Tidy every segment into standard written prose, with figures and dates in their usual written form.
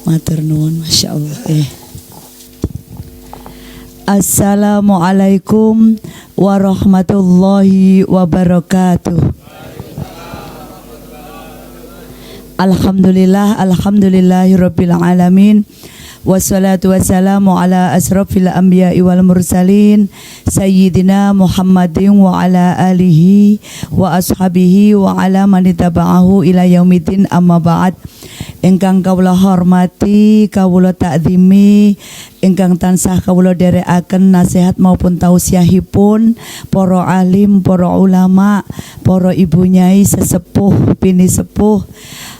Matur nuwun, Masya Allah. Assalamualaikum warahmatullahi wabarakatuh. Alhamdulillahirabbil alamin. Wassalatu wassalamu ala asrafil anbiya'i wal mursalin Sayyidina Muhammadin wa ala alihi wa ashabihi wa ala man taba'ahu ila yaumiddin, amma ba'd. Ingkang kawula hormati, kawula takzimi, ingkang tansah kawula dherekaken nasihat maupun tausiahipun para alim, para ulama, para ibu nyai sesepuh, bini sepuh,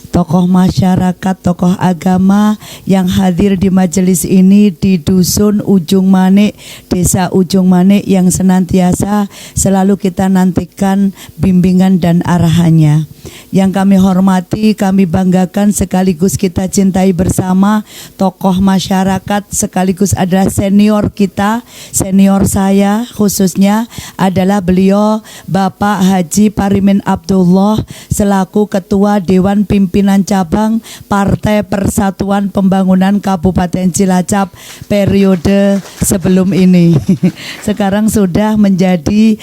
tokoh masyarakat, tokoh agama yang hadir di majelis ini di Dusun Ujung Manik, Desa Ujung Manik yang senantiasa selalu kita nantikan bimbingan dan arahannya. Yang kami hormati, kami banggakan sekaligus kita cintai bersama, tokoh masyarakat sekaligus adalah senior kita, senior saya khususnya adalah beliau Bapak Haji Parimin Abdullah selaku Ketua Dewan Pimpinan Cabang Partai Persatuan Pembangunan Kabupaten Cilacap periode sebelum ini. Sekarang sudah menjadi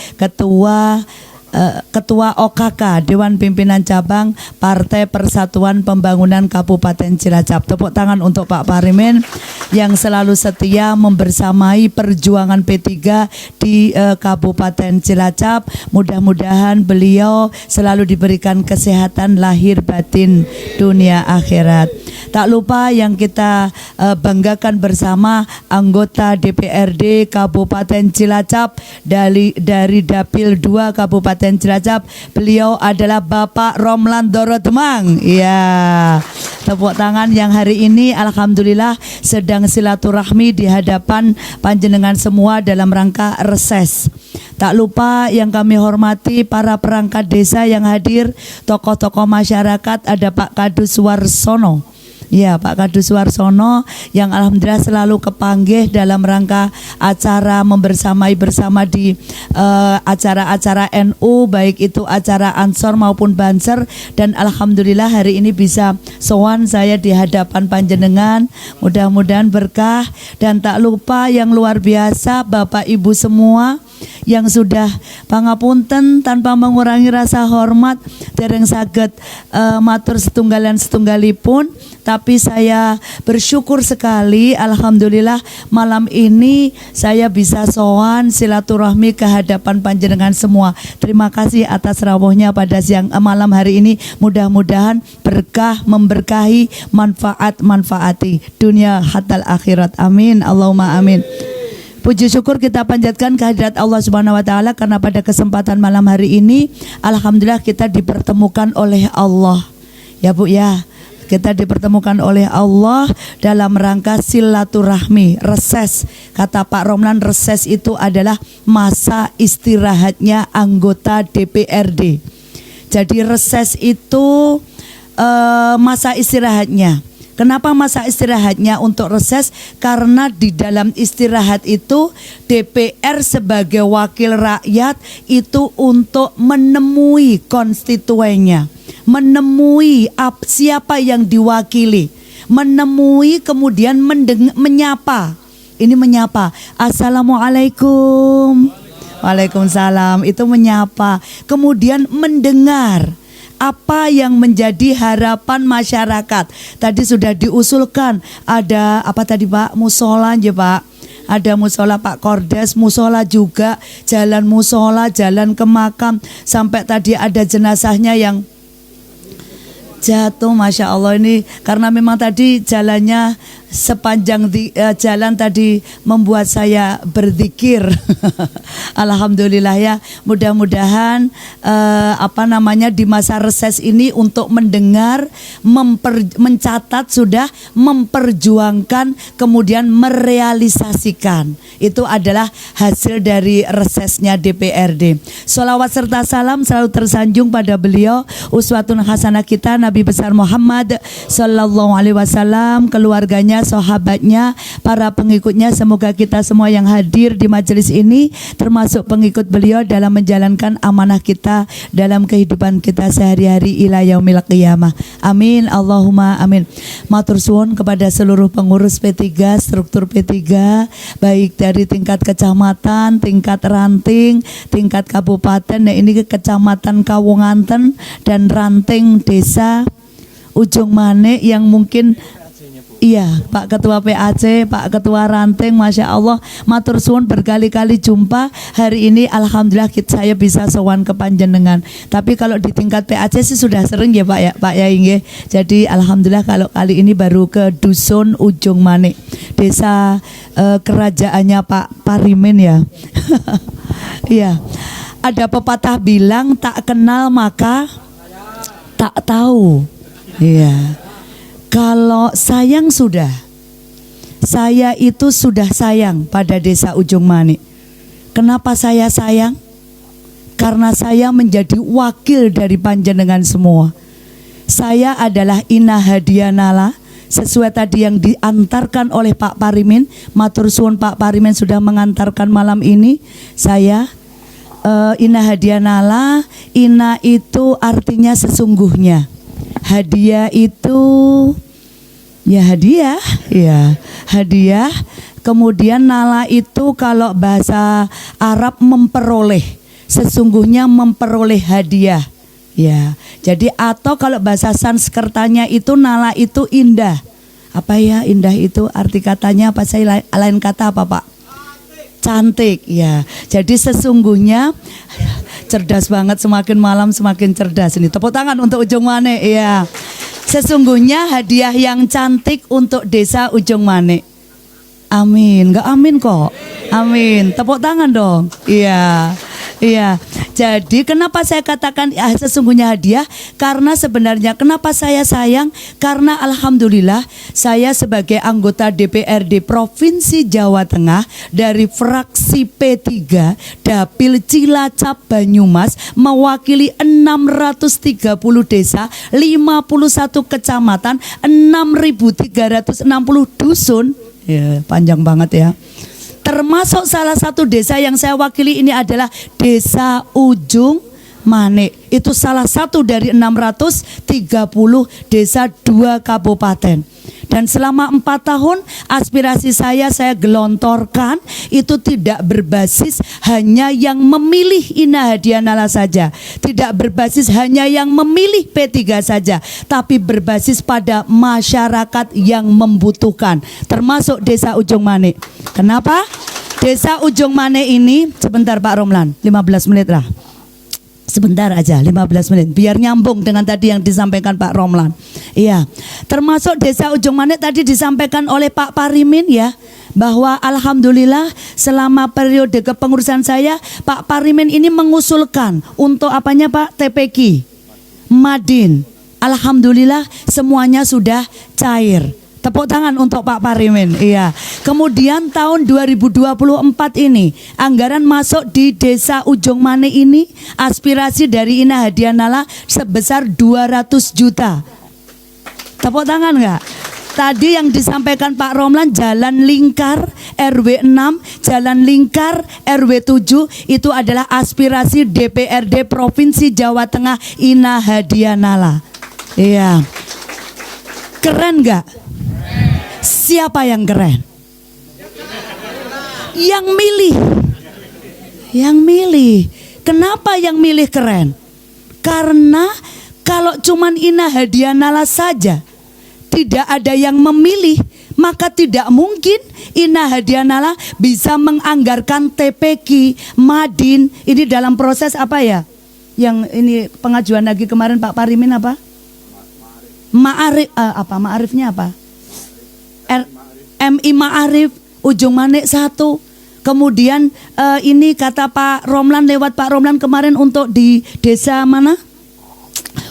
Ketua OKK Dewan Pimpinan Cabang Partai Persatuan Pembangunan Kabupaten Cilacap. Tepuk tangan untuk Pak Parimin yang selalu setia membersamai perjuangan P3 di Kabupaten Cilacap. Mudah-mudahan beliau selalu diberikan kesehatan lahir batin dunia akhirat. Tak lupa yang kita banggakan bersama anggota DPRD Kabupaten Cilacap dari Dapil 2 Kabupaten Cilacap. Beliau adalah Bapak Romlan Dorotmang. Ya, tepuk tangan yang hari ini alhamdulillah sedang silaturahmi di hadapan panjenengan semua dalam rangka reses. Tak lupa yang kami hormati para perangkat desa yang hadir, tokoh-tokoh masyarakat, ada Pak Kadus Warsono. Ya, Pak Kadus Warsono yang alhamdulillah selalu kepanggih dalam rangka acara membersamai bersama di acara-acara NU, baik itu acara Ansor maupun Banser, dan alhamdulillah hari ini bisa sowan saya di hadapan panjenengan, mudah-mudahan berkah. Dan tak lupa yang luar biasa Bapak Ibu semua yang sudah pangapunten tanpa mengurangi rasa hormat dereng saged matur setunggalipun, tapi saya bersyukur sekali alhamdulillah malam ini saya bisa sowan silaturahmi ke hadapan panjenengan semua. Terima kasih atas rawuhnya pada malam hari ini. Mudah-mudahan berkah, memberkahi, manfaati dunia hatal akhirat. Amin, Allahumma amin. Puji syukur kita panjatkan kehadirat Allah Subhanahu wa taala karena pada kesempatan malam hari ini alhamdulillah kita dipertemukan oleh Allah. Ya Bu ya, kita dipertemukan oleh Allah dalam rangka silaturahmi, reses. Kata Pak Romlan, reses itu adalah masa istirahatnya anggota DPRD. Jadi reses itu masa istirahatnya. Kenapa masa istirahatnya untuk reses? Karena di dalam istirahat itu DPR sebagai wakil rakyat itu untuk menemui konstituennya, menemui siapa yang diwakili, menemui kemudian menyapa. Ini menyapa, Assalamualaikum, Waalaikumsalam, itu menyapa. Kemudian mendengar apa yang menjadi harapan masyarakat. Tadi sudah diusulkan ada apa tadi Pak? Musola ya Pak. Ada musola Pak Kordes, musola juga, jalan musola, jalan ke makam, sampai tadi ada jenazahnya yang jatuh, Masya Allah. Ini karena memang tadi jalannya sepanjang jalan tadi membuat saya berzikir. Alhamdulillah ya. Mudah-mudahan di masa reses ini untuk mendengar, mencatat, sudah memperjuangkan, kemudian merealisasikan. Itu adalah hasil dari resesnya DPRD. Sholawat serta salam selalu tersanjung pada beliau, uswatun hasanah kita Nabi besar Muhammad sallallahu alaihi wasallam, keluarganya, keluarganya, sahabatnya, para pengikutnya. Semoga kita semua yang hadir di majelis ini termasuk pengikut beliau dalam menjalankan amanah kita dalam kehidupan kita sehari-hari ila yaumil qiyamah. Amin, Allahumma amin. Matur suwun kepada seluruh pengurus P3, struktur P3, baik dari tingkat kecamatan, tingkat ranting, tingkat kabupaten. Nah, ini ke kecamatan Kawunganten dan ranting desa Ujung Manik yang mungkin iya, Pak Ketua PAC, Pak Ketua Ranting, Masya Allah, matur suwun berkali-kali jumpa. Hari ini Alhamdulillah saya bisa sowan ke panjenengan. Tapi kalau di tingkat PAC sih sudah sering ya Pak ya, Pak ya Inge. Jadi Alhamdulillah kalau kali ini baru ke Dusun Ujung Manik, desa kerajaannya Pak Parimin ya. Iya, ada pepatah bilang tak kenal maka tak tahu. Iya. Kalau sayang sudah, saya itu sudah sayang pada desa Ujung Manik. Kenapa saya sayang? Karena saya menjadi wakil dari panjenengan semua. Saya adalah Ina Hadianala, sesuai tadi yang diantarkan oleh Pak Parimin. Matur suwun Pak Parimin sudah mengantarkan malam ini. Saya Ina Hadianala. Ina itu artinya sesungguhnya. Hadiah itu ya hadiah, ya hadiah. Kemudian nala itu kalau bahasa Arab memperoleh, sesungguhnya memperoleh hadiah. Ya, jadi atau kalau bahasa Sanskertanya itu nala itu indah. Apa ya indah itu arti katanya apa? Saya lain kata apa Pak? Cantik ya. Jadi sesungguhnya cerdas banget, semakin malam semakin cerdas ini. Tepuk tangan untuk Ujung Manik ya. Sesungguhnya hadiah yang cantik untuk desa Ujung Manik. Amin, enggak amin kok. Amin. Tepuk tangan dong. Iya. Iya. Jadi kenapa saya katakan sesungguhnya hadiah? Karena sebenarnya kenapa saya sayang? Karena alhamdulillah saya sebagai anggota DPRD Provinsi Jawa Tengah dari fraksi P3 Dapil Cilacap Banyumas mewakili 630 desa, 51 kecamatan, 6.360 dusun. Ya, panjang banget ya. Termasuk salah satu desa yang saya wakili ini adalah Desa Ujung Manik. Itu salah satu dari 630 desa 2 kabupaten. Dan selama 4 tahun aspirasi saya gelontorkan itu tidak berbasis hanya yang memilih Ina Hadianala saja, tidak berbasis hanya yang memilih P3 saja, tapi berbasis pada masyarakat yang membutuhkan, termasuk Desa Ujung Manik. Kenapa? Desa Ujung Manik ini, sebentar Pak Romlan, 15 menit lah. Sebentar aja, 15 menit, biar nyambung dengan tadi yang disampaikan Pak Romlan. Iya, termasuk Desa Ujung Manik tadi disampaikan oleh Pak Parimin ya, bahwa alhamdulillah selama periode kepengurusan saya, Pak Parimin ini mengusulkan untuk apanya Pak? TPQ, Madin. Alhamdulillah semuanya sudah cair. Tepuk tangan untuk Pak Parimin. Iya. Kemudian tahun 2024 ini anggaran masuk di Desa Ujung Manik ini, aspirasi dari Ina Hadianala sebesar 200 juta. Tepuk tangan enggak? Tadi yang disampaikan Pak Romlan, Jalan Lingkar RW 6, Jalan Lingkar RW 7 itu adalah aspirasi DPRD Provinsi Jawa Tengah Ina Hadianala. Iya. Keren enggak? Siapa yang keren? Yang milih. Yang milih. Kenapa yang milih keren? Karena kalau cuman Ina Hadianala saja tidak ada yang memilih, maka tidak mungkin Ina Hadianala bisa menganggarkan TPQ, Madin. Ini dalam proses apa ya? Yang ini pengajuan lagi kemarin Pak Parimin apa? Ma'arif, apa Ma'arifnya apa? MI Ma'arif Ujung Manik 1. Kemudian ini kata Pak Romlan, lewat Pak Romlan kemarin untuk di desa mana?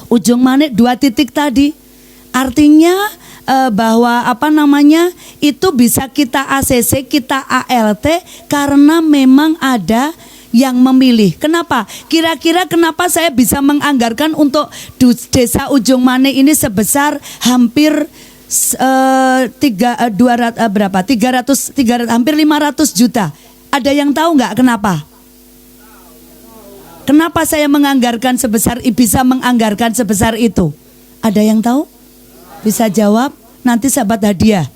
Ujung Manik 2 titik tadi. Artinya bahwa apa namanya itu bisa kita ACC, kita ALT karena memang ada yang memilih. Kenapa? Kira-kira kenapa saya bisa menganggarkan untuk desa Ujung Manik ini sebesar hampir berapa? 300 hampir 500 juta. Ada yang tahu nggak kenapa? Kenapa saya bisa menganggarkan sebesar itu? Ada yang tahu? Bisa jawab? Nanti sahabat hadiah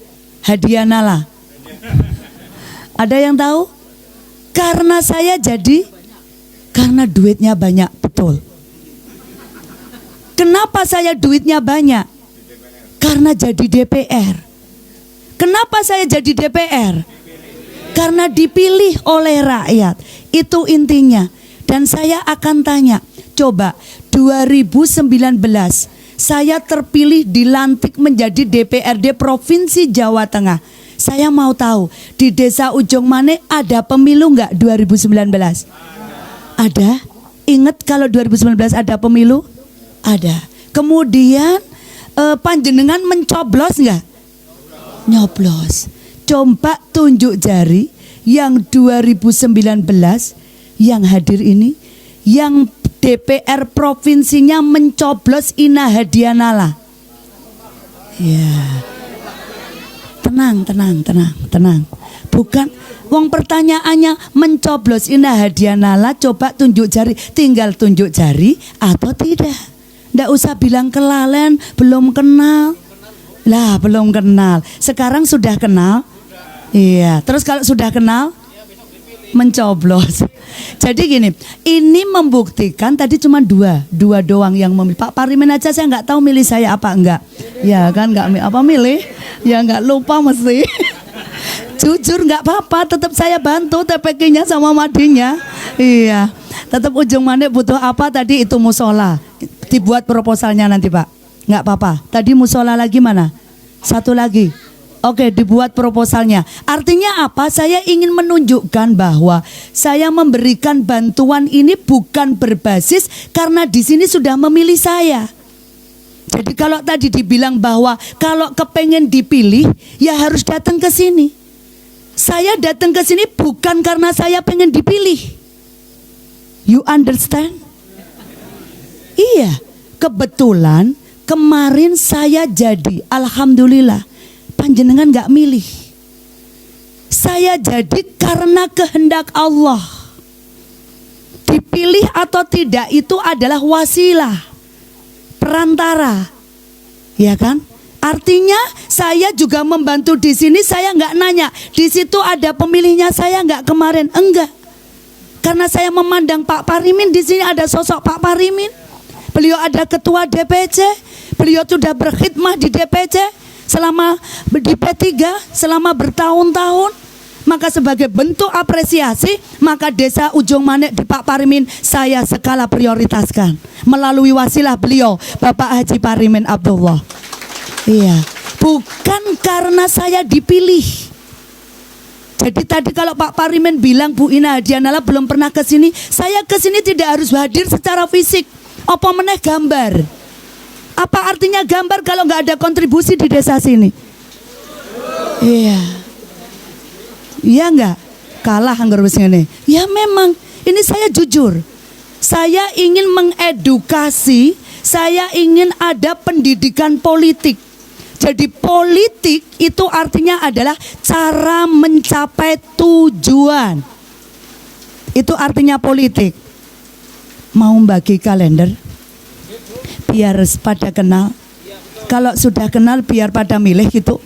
Nala. Ada yang tahu? Karena duitnya banyak, betul. Kenapa saya duitnya banyak? Karena jadi DPR. Kenapa saya jadi DPR? Karena dipilih oleh rakyat. Itu intinya. Dan saya akan tanya, coba 2019 saya terpilih dilantik menjadi DPRD Provinsi Jawa Tengah. Saya mau tahu, di Desa Ujung Mane ada pemilu enggak 2019? Ada? Ingat kalau 2019 ada pemilu? Ada. Kemudian panjenengan mencoblos enggak? Nyoblos. Coba tunjuk jari yang 2019 yang hadir ini, yang DPR provinsinya mencoblos Ina Hadiah Nala. Ya. Tenang. Bukan, wong pertanyaannya mencoblos Ina Hadiah Nala, coba tunjuk jari. Tinggal tunjuk jari atau tidak. Nggak usah bilang kelalen, belum kenal. Lah, belum kenal. Sekarang sudah kenal? Iya. Terus kalau sudah kenal, mencoblos. Jadi gini, ini membuktikan tadi cuma dua doang yang memilih. Pak Parimin aja saya nggak tahu milih saya apa enggak. Ya kan nggak milih? Ya nggak lupa mesti. Jujur nggak apa-apa, tetap saya bantu TPK-nya sama Madinya. Iya, tetap Ujung Mane butuh apa tadi itu musola. Dibuat proposalnya nanti Pak. Nggak apa-apa. Tadi musola lagi mana? Satu lagi. Oke, dibuat proposalnya. Artinya apa? Saya ingin menunjukkan bahwa saya memberikan bantuan ini bukan berbasis karena di sini sudah memilih saya. Jadi kalau tadi dibilang bahwa kalau kepengen dipilih, ya harus datang ke sini. Saya datang ke sini bukan karena saya pengen dipilih. You understand? Iya, kebetulan kemarin saya jadi, alhamdulillah. Panjenengan gak milih. Saya jadi karena kehendak Allah. Dipilih atau tidak itu adalah wasilah, perantara. Ya kan? Artinya saya juga membantu di sini. Saya nggak nanya di situ ada pemilihnya saya nggak kemarin, enggak. Karena saya memandang Pak Parimin, di sini ada sosok Pak Parimin. Beliau ada ketua DPC, beliau sudah berkhidmah di DPC selama di P3 selama bertahun-tahun. Maka sebagai bentuk apresiasi, maka Desa Ujung Mane di Pak Parimin saya skala prioritaskan melalui wasilah beliau Bapak Haji Parimin Abdullah. Iya, bukan karena saya dipilih. Jadi tadi kalau Pak Parimin bilang Bu Ina Hadiah Nala belum pernah ke sini, saya ke sini tidak harus hadir secara fisik. Apa meneh gambar? Apa artinya gambar kalau nggak ada kontribusi di desa sini? Iya. Iya nggak? Kalah anggar wis ngene. Ya memang, ini saya jujur. Saya ingin mengedukasi, saya ingin ada pendidikan politik. Jadi politik itu artinya adalah cara mencapai tujuan. Itu artinya politik. Mau bagi kalender? Biar pada kenal. Kalau sudah kenal biar pada milih gitu.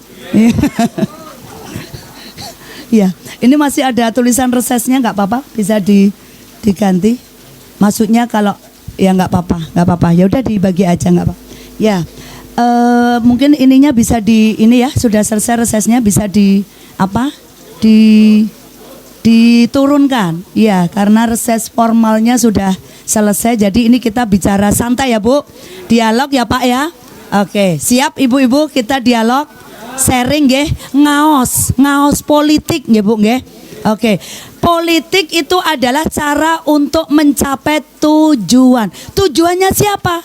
Ya, ini masih ada tulisan resesnya, nggak apa-apa, bisa diganti. Maksudnya kalau ya nggak apa-apa. Ya udah dibagi aja nggak apa. Ya, mungkin ininya bisa ini ya sudah selesai resesnya bisa diturunkan. Ya, karena reses formalnya sudah selesai. Jadi ini kita bicara santai ya Bu, dialog ya Pak ya. Oke, siap ibu-ibu, kita dialog, sharing nggih, ngaos politik nggih Bu nggih. Oke. Politik itu adalah cara untuk mencapai tujuan. Tujuannya siapa?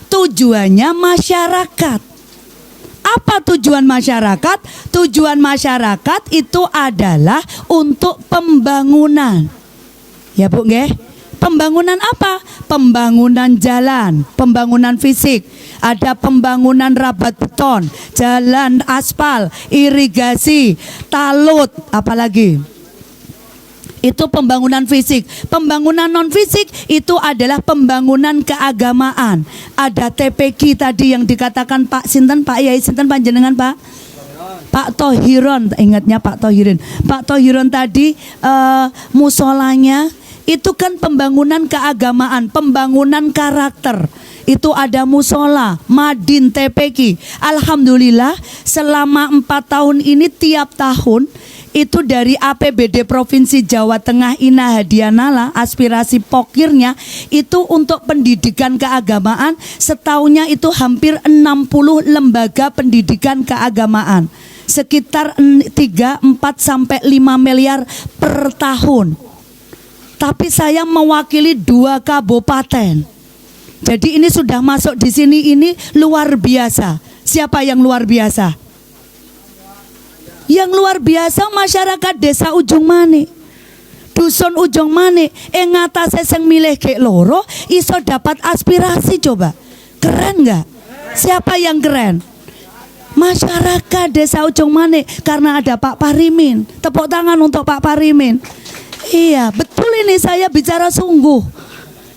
Tujuannya masyarakat. Apa tujuan masyarakat? Tujuan masyarakat itu adalah untuk pembangunan. Ya Bu nggih. Pembangunan apa? Pembangunan jalan, pembangunan fisik. ada pembangunan rabat beton, jalan aspal, irigasi, talut, apalagi? Itu pembangunan fisik. Pembangunan non fisik itu adalah pembangunan keagamaan. Ada TPQ tadi yang dikatakan Pak Sinten, Pak Yai Sinten panjenengan Pak? Pak Tohiron, ingatnya Pak Tohirin. Pak Tohiron tadi musolanya itu kan pembangunan keagamaan, pembangunan karakter. Itu ada musola, madin, TPQ. Alhamdulillah selama 4 tahun ini tiap tahun itu dari APBD Provinsi Jawa Tengah Ina Hadianala, aspirasi pokirnya itu untuk pendidikan keagamaan, setahunnya itu hampir 60 lembaga pendidikan keagamaan, sekitar 3, 4 sampai 5 miliar per tahun. Tapi saya mewakili 2 kabupaten. Jadi ini sudah masuk di sini, ini luar biasa. Siapa yang luar biasa? Yang luar biasa masyarakat desa Ujung Mane, dusun Ujung Mane, ngatasé sing milih gek loro iso dapat aspirasi. Coba keren nggak? Siapa yang keren? Masyarakat desa Ujung Mane, karena ada Pak Parimin. Tepuk tangan untuk Pak Parimin. Iya betul, ini saya bicara sungguh.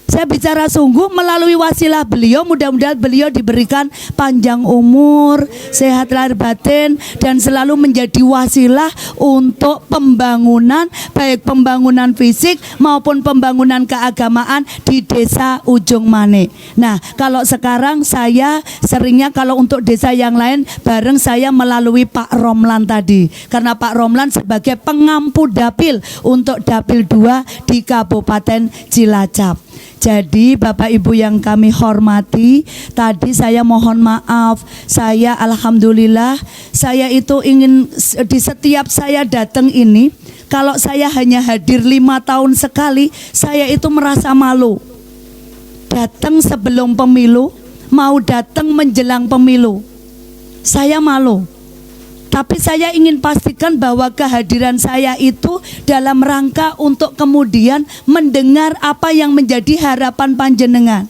Saya bicara sungguh melalui wasilah beliau, mudah-mudahan beliau diberikan panjang umur, sehat lahir batin, dan selalu menjadi wasilah untuk pembangunan, baik pembangunan fisik maupun pembangunan keagamaan di desa Ujung Mane. Nah, kalau sekarang saya seringnya kalau untuk desa yang lain bareng saya melalui Pak Romlan tadi, karena Pak Romlan sebagai pengampu dapil untuk dapil 2 di Kabupaten Cilacap. Jadi Bapak Ibu yang kami hormati, tadi saya mohon maaf, saya alhamdulillah saya itu ingin di setiap saya datang ini, kalau saya hanya hadir 5 tahun sekali, saya itu merasa malu. Datang sebelum pemilu, mau datang menjelang pemilu, saya malu. Tapi saya ingin pastikan bahwa kehadiran saya itu dalam rangka untuk kemudian mendengar apa yang menjadi harapan panjenengan.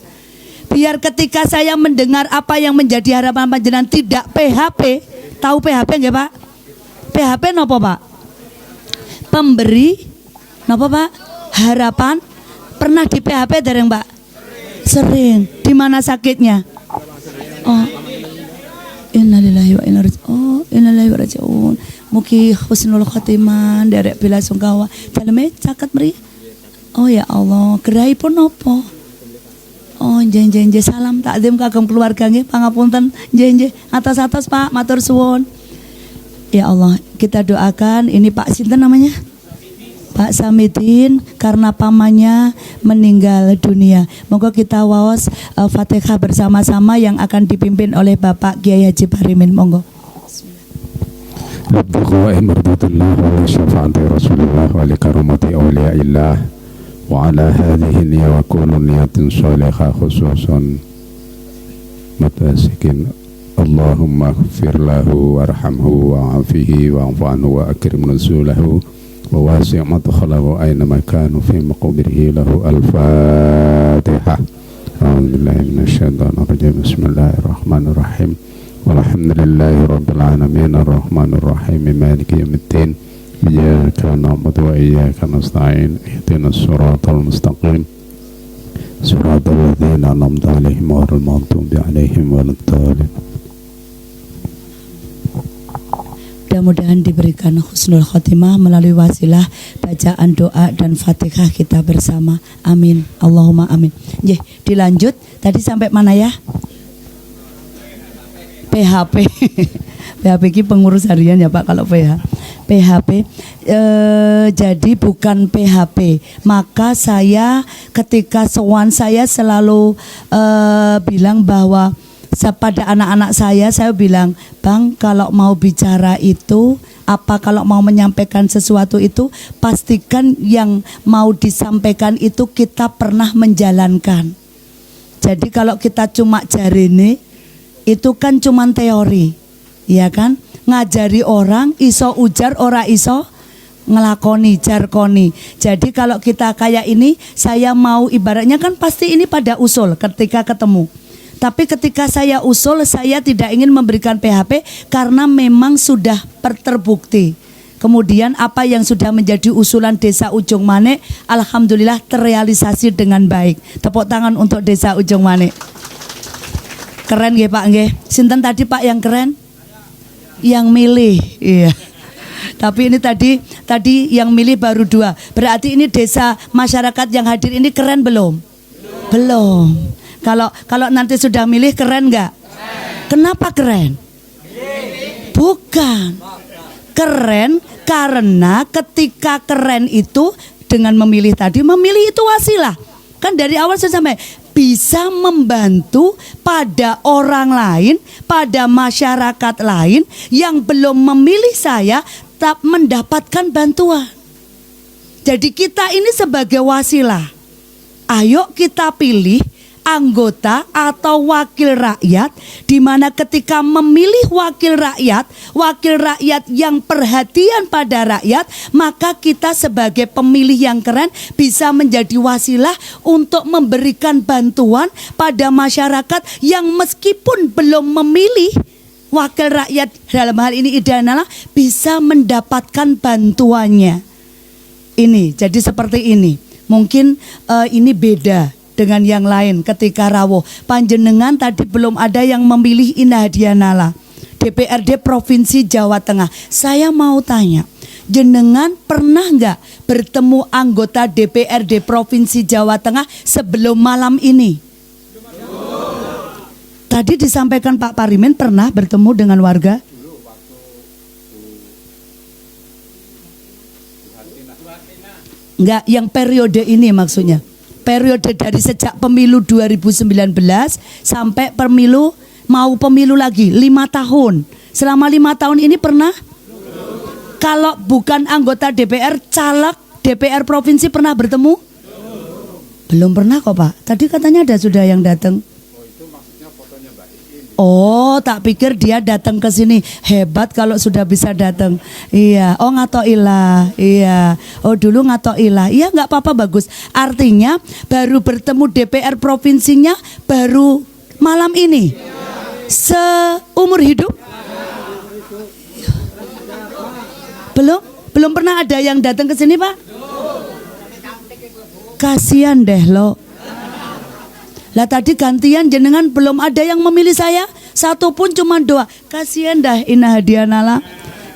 Biar ketika saya mendengar apa yang menjadi harapan panjenengan tidak PHP. Tahu PHP nggak Pak? PHP nopo Pak? Pemberi nopo Pak? Harapan. Pernah di PHP dereng Pak? Sering. Di mana sakitnya? Oh. Innalillahi wa inna raji'un. Mugi husnul khotimah, derek bila sungkawa. Daleme caket mriki. Oh ya Allah, gerahipun napa? Oh nggih salam takdim kagem keluarga nggih, pangapunten nggih atas Pak, matur suwun. Ya Allah, kita doakan ini Pak sinten namanya? Pak Samidin, karena pamannya meninggal dunia. Moga kita waos Fatihah bersama-sama yang akan dipimpin oleh Bapak Kiai Haji Parimin. Monggo. Labdaqa'i mardudillah wa syafa'ati Rasulullah wa li karumati awliyaillah wa ala hadhihi niyya wa kullu niyatin salihah khususan matasikin. Allahumma ighfir lahu warhamhu wa'afihi wa'fu anhu wa akrim nuzulahu وواسع مدخله أينما كانوا في مقبره له. الفاتحة. أعوذ بالله من الشيطان الرجيم. بسم الله الرحمن الرحيم. والحمد لله رب العالمين الرحمن الرحيم مالك يوم الدين. إياك نعبد وإياك نستعين. اهدنا الصراط المستقيم صراط الذين أنعمت عليهم غير المغضوب عليهم ولا الضالين. Mudah-mudahan diberikan husnul khotimah melalui wasilah bacaan doa dan Fatihah kita bersama. Amin. Allahumma amin. Nggih, dilanjut. Tadi sampai mana ya? PHP. PHP ini pengurus harian ya Pak kalau PHP. Jadi bukan PHP. Maka saya ketika sowan saya selalu bilang bahwa pada anak-anak saya bilang, Bang, kalau mau bicara itu, kalau mau menyampaikan sesuatu itu, pastikan yang mau disampaikan itu kita pernah menjalankan. Jadi kalau kita cuma jarene, itu kan cuma teori, ya kan? Ngajari orang, iso ujar, ora iso ngelakoni, jarkoni. Jadi kalau kita kayak ini, saya mau ibaratnya kan pasti ini pada usul ketika ketemu. Tapi ketika saya usul, saya tidak ingin memberikan PHP karena memang sudah terbukti. Kemudian apa yang sudah menjadi usulan Desa Ujung Manik, alhamdulillah terrealisasi dengan baik. Tepuk tangan untuk Desa Ujung Manik. Keren nggih Pak nggih. Sinten tadi Pak yang keren? Yang milih. Iya. Tapi ini tadi yang milih baru 2. Berarti ini desa masyarakat yang hadir ini keren belum? Belum. Kalau nanti sudah milih keren nggak? Kenapa keren? Bukan. Keren karena ketika keren itu dengan memilih tadi, memilih itu wasilah. Kan dari awal saya sampai bisa membantu pada orang lain, pada masyarakat lain yang belum memilih saya tak mendapatkan bantuan. Jadi kita ini sebagai wasilah. Ayo kita pilih anggota atau wakil rakyat, di mana ketika memilih wakil rakyat yang perhatian pada rakyat, maka kita sebagai pemilih yang keren bisa menjadi wasilah untuk memberikan bantuan pada masyarakat yang meskipun belum memilih wakil rakyat, dalam hal ini Idanala, bisa mendapatkan bantuannya. Ini jadi seperti ini. Mungkin ini beda dengan yang lain ketika rawuh. Panjenengan tadi belum ada yang memilih Indah Dianala DPRD Provinsi Jawa Tengah. Saya mau tanya, jenengan pernah nggak bertemu anggota DPRD Provinsi Jawa Tengah sebelum malam ini? Tadi disampaikan Pak Parimin pernah bertemu dengan warga? Enggak, yang periode ini maksudnya. Periode dari sejak pemilu 2019 sampai pemilu lagi 5 tahun. Selama 5 tahun ini pernah? Kalau bukan anggota DPR, caleg DPR provinsi pernah bertemu? Belum pernah kok Pak. Tadi katanya ada sudah yang datang. Oh, tak pikir dia datang ke sini. Hebat kalau sudah bisa datang. Iya, oh ngatoilah. Iya. Oh dulu ngatoilah. Iya, nggak apa-apa, bagus. Artinya baru bertemu DPR provinsinya baru malam ini. Seumur hidup? Belum pernah ada yang datang ke sini, Pak? Kasihan deh lo. Lah tadi gantian jenengan belum ada yang memilih saya, satu pun cuma doa. Kasihan dah Indah Dianala.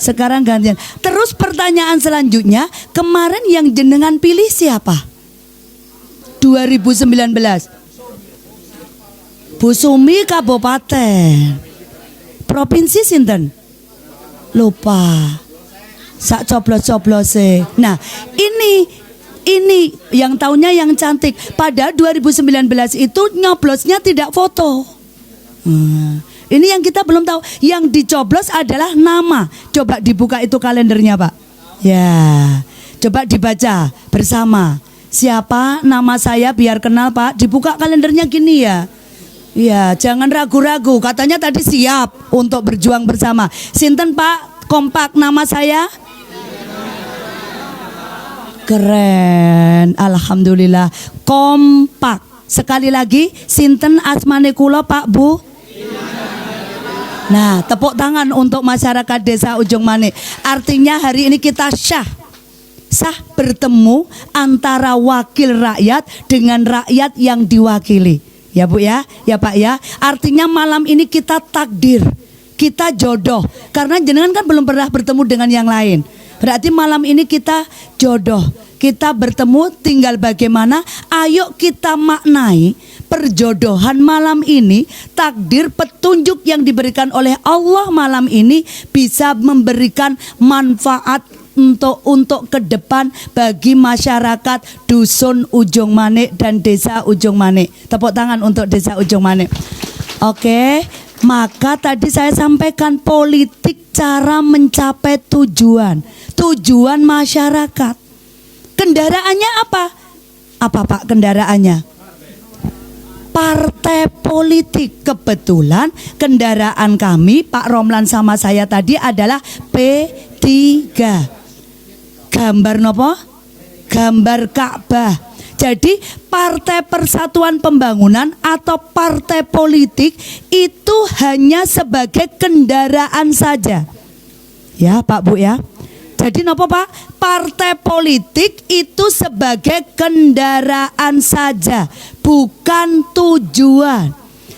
Sekarang gantian. Terus pertanyaan selanjutnya, kemarin yang jenengan pilih siapa? 2019. Bu Sumi Kabupaten. Provinsi sinten? Lupa. Sak coblos-coblose. Nah, ini yang tahunnya yang cantik. Pada 2019 itu nyoblosnya tidak foto. Ini yang kita belum tahu. Yang dicoblos adalah nama. Coba dibuka itu kalendernya Pak. Ya, coba dibaca bersama. Siapa nama saya biar kenal Pak. Dibuka kalendernya gini ya. Ya, jangan ragu-ragu. Katanya tadi siap untuk berjuang bersama. Sinten Pak, kompak nama saya. Keren, alhamdulillah, kompak. Sekali lagi, sinten asmane kula Pak Bu? Nah, tepuk tangan untuk masyarakat Desa Ujung Manik. Artinya hari ini kita sah bertemu antara wakil rakyat dengan rakyat yang diwakili. Ya Bu ya, ya Pak ya. Artinya malam ini kita takdir, kita jodoh. Karena jenengan kan belum pernah bertemu dengan yang lain. Berarti malam ini kita jodoh, kita bertemu, tinggal bagaimana. Ayo kita maknai perjodohan malam ini. Takdir petunjuk yang diberikan oleh Allah malam ini bisa memberikan manfaat untuk ke depan bagi masyarakat Dusun Ujung Manik dan Desa Ujung Manik. Tepuk tangan untuk Desa Ujung Manik. Oke, maka tadi saya sampaikan politik cara mencapai tujuan masyarakat. Kendaraannya apa? Apa Pak kendaraannya? Partai politik. Kebetulan kendaraan kami Pak Romlan sama saya tadi adalah P3. Gambar nopo? Gambar Ka'bah. Jadi Partai Persatuan Pembangunan atau partai politik itu hanya sebagai kendaraan saja. Ya Pak Bu ya. Jadi napa Pak? Partai politik itu sebagai kendaraan saja, bukan tujuan.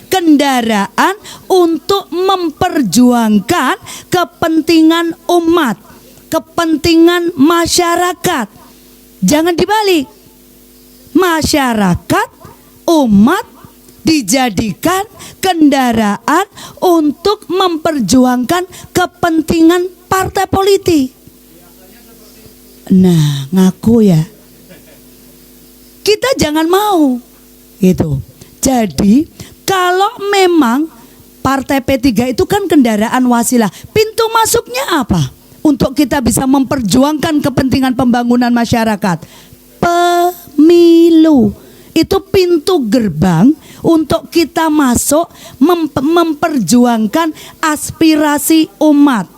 Kendaraan untuk memperjuangkan kepentingan umat, kepentingan masyarakat. Jangan dibalik. Masyarakat, umat dijadikan kendaraan untuk memperjuangkan kepentingan partai politik. Nah, ngaku ya. Kita jangan mau gitu. Jadi kalau memang partai P3 itu kan kendaraan wasilah, pintu masuknya apa? Untuk kita bisa memperjuangkan kepentingan pembangunan masyarakat. Pemilu itu pintu gerbang untuk kita masuk memperjuangkan aspirasi umat,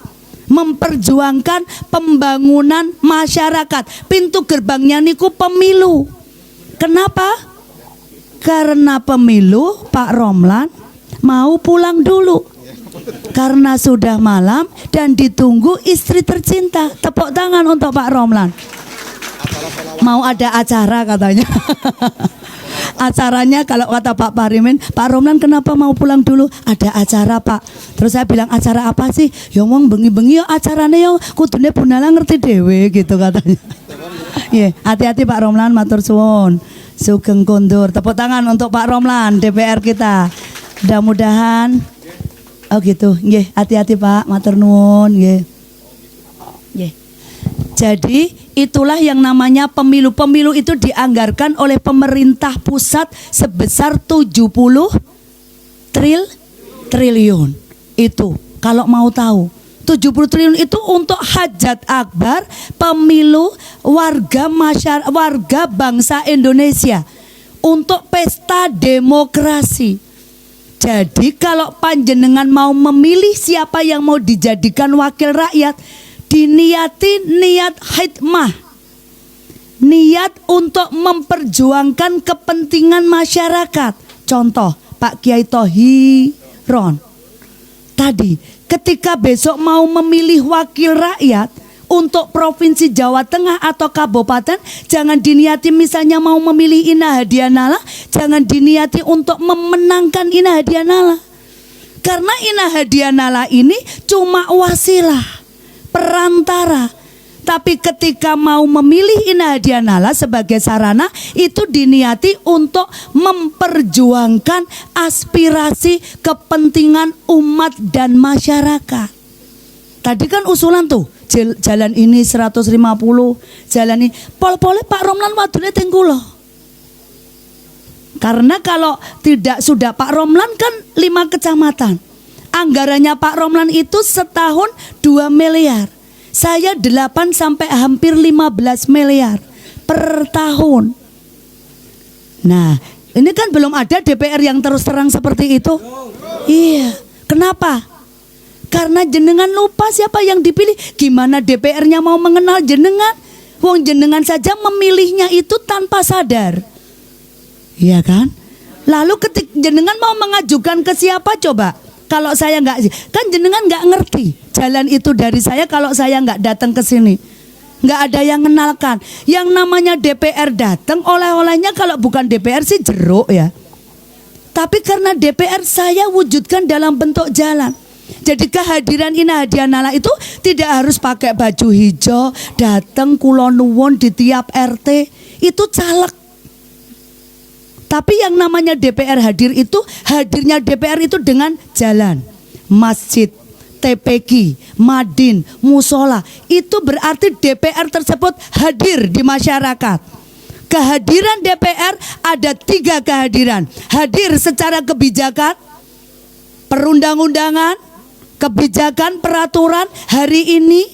memperjuangkan pembangunan masyarakat. Pintu gerbangnya niku pemilu. Kenapa? Karena pemilu Pak Romlan mau pulang dulu karena sudah malam dan ditunggu istri tercinta. Tepuk tangan untuk Pak Romlan. Mau ada acara katanya. Acaranya kalau kata Pak Parimin, Pak Romlan kenapa mau pulang dulu? Ada acara Pak. Terus saya bilang, acara apa sih? Ya wong bengi-bengi ya acaranya ya kudune Bunala ngerti dewe gitu katanya. Iya, hati-hati Pak Romlan, matur suwun. Sugeng kondur. Tepuk tangan untuk Pak Romlan DPR kita. Mudah-mudahan oh gitu. Nggih, hati-hati Pak, matur nuwun nggih. Nggih. Jadi itulah yang namanya pemilu. Pemilu itu dianggarkan oleh pemerintah pusat sebesar 70 triliun. Itu kalau mau tahu. 70 triliun itu untuk hajat akbar pemilu warga bangsa Indonesia, untuk pesta demokrasi. Jadi kalau panjenengan mau memilih siapa yang mau dijadikan wakil rakyat, diniati niat hikmah, niat untuk memperjuangkan kepentingan masyarakat. Contoh Pak Kiai Thohiron tadi, ketika besok mau memilih wakil rakyat untuk Provinsi Jawa Tengah atau Kabupaten, jangan diniati misalnya mau memilih Ina Hadianala, jangan diniati untuk memenangkan Ina Hadianala. Karena Ina Hadianala ini cuma wasilah, perantara. Tapi ketika mau memilih Ina Hadianala sebagai sarana, itu diniati untuk memperjuangkan aspirasi kepentingan umat dan masyarakat. Tadi kan usulan tuh, jalan ini 150, jalan ini. Pol-pole Pak Romlan wadune teng kula. Karena kalau tidak sudah Pak Romlan kan 5 kecamatan. Anggarannya Pak Romlan itu setahun 2 miliar. Saya 8 sampai hampir 15 miliar per tahun. Nah, ini kan belum ada DPR yang terus terang seperti itu. Iya, kenapa? Karena jenengan lupa siapa yang dipilih. Gimana DPR-nya mau mengenal jenengan? Wong jenengan saja memilihnya itu tanpa sadar. Iya kan? Lalu ketika jenengan mau mengajukan ke siapa coba? Kalau saya nggak, kan jenengan nggak ngerti jalan itu dari saya kalau saya nggak datang ke sini. Nggak ada yang kenalkan. Yang namanya DPR datang, oleh-olehnya kalau bukan DPR sih jeruk ya. Tapi karena DPR saya wujudkan dalam bentuk jalan. Jadi kehadiran Ina Hadianala itu tidak harus pakai baju hijau, datang kulon nuwun di tiap RT, itu caleg. Tapi yang namanya DPR hadir itu, hadirnya DPR itu dengan jalan, masjid, TPQ, madin, musola. Itu berarti DPR tersebut hadir di masyarakat. Kehadiran DPR ada 3 kehadiran. Hadir secara kebijakan, perundang-undangan, kebijakan, peraturan. Hari ini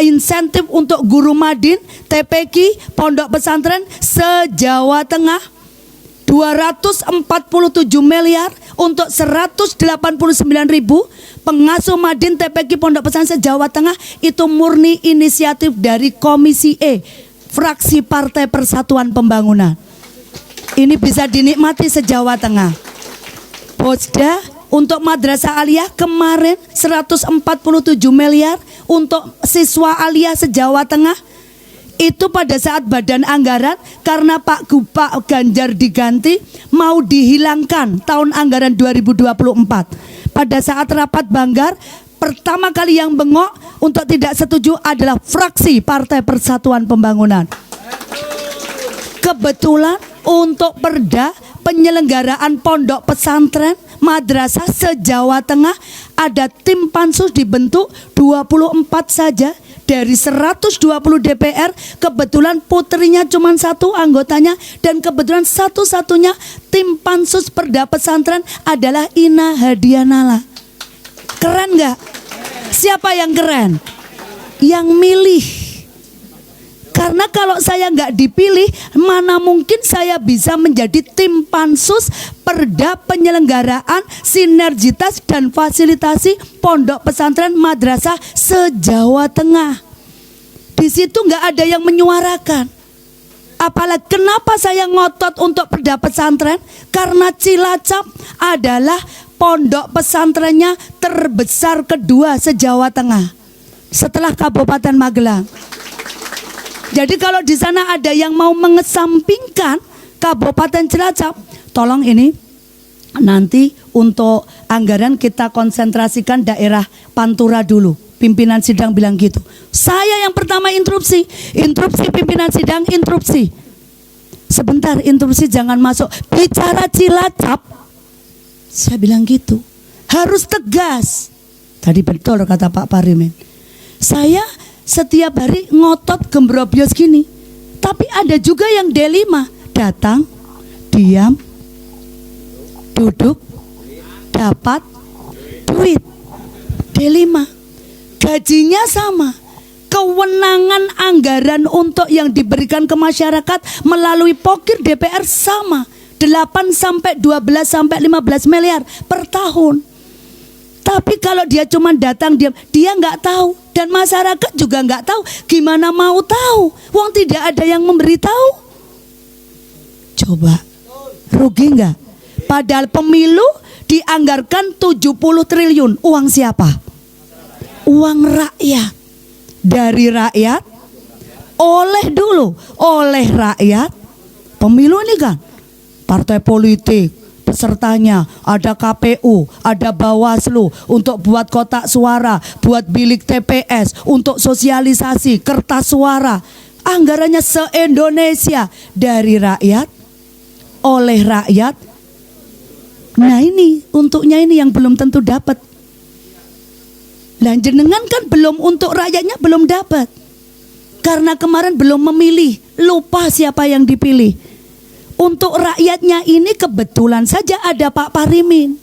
insentif untuk guru madin, TPQ, pondok pesantren se-Jawa Tengah 247 miliar untuk 189.000 pengasuh madin TPQ pondok pesantren se-Jawa Tengah. Itu murni inisiatif dari Komisi E, fraksi Partai Persatuan Pembangunan. Ini bisa dinikmati se-Jawa Tengah. Bosda untuk Madrasah Aliyah kemarin 147 miliar untuk siswa aliyah se-Jawa Tengah. Itu pada saat badan anggaran karena Pak Ganjar diganti mau dihilangkan tahun anggaran 2024. Pada saat rapat Banggar, pertama kali yang bengok untuk tidak setuju adalah fraksi Partai Persatuan Pembangunan. Kebetulan untuk perda penyelenggaraan pondok pesantren madrasah se-Jawa Tengah ada tim pansus dibentuk 24 saja. Dari 120 DPR, kebetulan putrinya cuma 1 anggotanya, dan kebetulan satu-satunya tim pansus perda pesantren adalah Ina Hadianala. Keren nggak? Siapa yang keren? Yang milih. Karena kalau saya nggak dipilih, mana mungkin saya bisa menjadi tim pansus perda penyelenggaraan sinergitas dan fasilitasi pondok pesantren madrasah se-Jawa Tengah. Di situ nggak ada yang menyuarakan. Apalagi kenapa saya ngotot untuk perda pesantren? Karena Cilacap adalah pondok pesantrennya terbesar kedua se-Jawa Tengah setelah Kabupaten Magelang. Jadi kalau di sana ada yang mau mengesampingkan Kabupaten Cilacap, tolong ini nanti untuk anggaran kita konsentrasikan daerah Pantura dulu. Pimpinan sidang bilang gitu. Saya yang pertama interupsi pimpinan sidang interupsi. Sebentar, interupsi jangan masuk. Bicara Cilacap, saya bilang gitu. Harus tegas. Tadi betul kata Pak Parimin. Saya setiap hari ngotot gembrobios gini. Tapi ada juga yang D5, datang, diam, duduk, dapat duit. D5, gajinya sama. Kewenangan anggaran untuk yang diberikan ke masyarakat melalui pokir DPR sama. 8 sampai 12 sampai 15 miliar per tahun. Tapi kalau dia cuma datang diam, dia nggak tahu, dan masyarakat juga nggak tahu. Gimana mau tahu? Wong tidak ada yang memberitahu. Coba, rugi nggak? Padahal pemilu dianggarkan 70 triliun. Uang siapa? Uang rakyat. Dari rakyat, oleh rakyat. Pemilu ini kan partai politik, pesertanya ada KPU, ada Bawaslu untuk buat kotak suara, buat bilik TPS, untuk sosialisasi, kertas suara. Anggarannya se-Indonesia, dari rakyat, oleh rakyat. Nah ini, untuknya ini yang belum tentu dapat. Lah jenengan kan belum, untuk rakyatnya belum dapat. Karena kemarin belum memilih, lupa siapa yang dipilih. Untuk rakyatnya ini kebetulan saja ada Pak Parimin.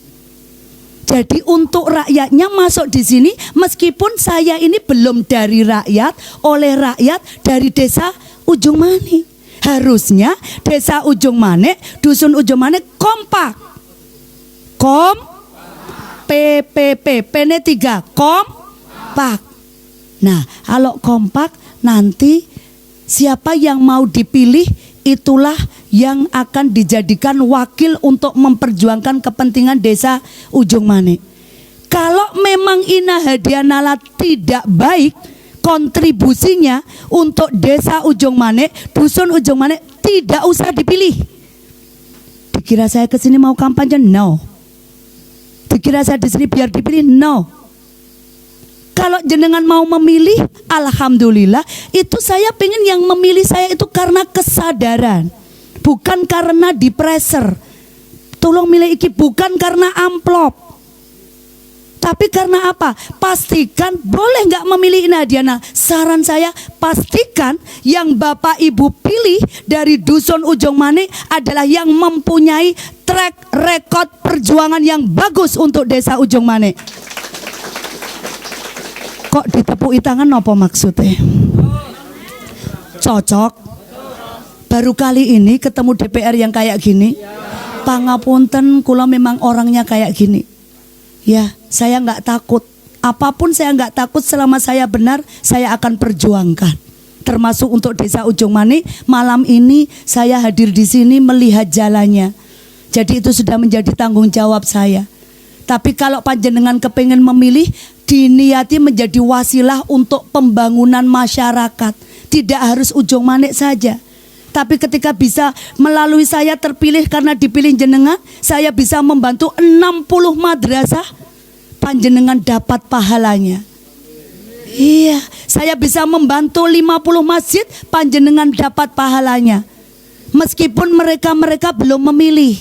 Jadi untuk rakyatnya masuk di sini, meskipun saya ini belum dari rakyat, oleh rakyat, dari desa Ujung Manik. Harusnya desa Ujung Manik, dusun Ujung Manik kompak. PPP, P-nya 3, kompak. Nah, kalau kompak nanti siapa yang mau dipilih, itulah yang akan dijadikan wakil untuk memperjuangkan kepentingan desa Ujung Manik. Kalau memang Ina Hadianala tidak baik kontribusinya untuk desa Ujung Manik, dusun Ujung Manik, tidak usah dipilih. Dikira saya kesini mau kampanye? No. Dikira saya di sini biar dipilih? No. Kalau jenengan mau memilih, alhamdulillah. Itu saya pengen yang memilih saya itu karena kesadaran, bukan karena dipreser. Tolong milih iki, bukan karena amplop. Tapi karena apa? Pastikan, boleh nggak memilih Ina Hadianala? Saran saya, pastikan yang Bapak Ibu pilih dari dusun Ujung Manik adalah yang mempunyai track record perjuangan yang bagus untuk desa Ujung Manik. Kok ditepuk tangan apa maksudnya? Cocok. Baru kali ini ketemu DPR yang kayak gini. Pangapunten, kula memang orangnya kayak gini. Ya, saya nggak takut. Apapun saya nggak takut, selama saya benar, saya akan perjuangkan. termasuk untuk Desa Ujung Manik. Malam ini saya hadir di sini melihat jalannya. Jadi itu sudah menjadi tanggung jawab saya. Tapi kalau panjenengan kepengen memilih, diniati menjadi wasilah untuk pembangunan masyarakat. Tidak harus Ujung Manik saja. Tapi ketika bisa melalui saya terpilih karena dipilih jenengan, saya bisa membantu 60 madrasah, panjenengan dapat pahalanya. Iya, saya bisa membantu 50 masjid, panjenengan dapat pahalanya. Meskipun mereka belum memilih.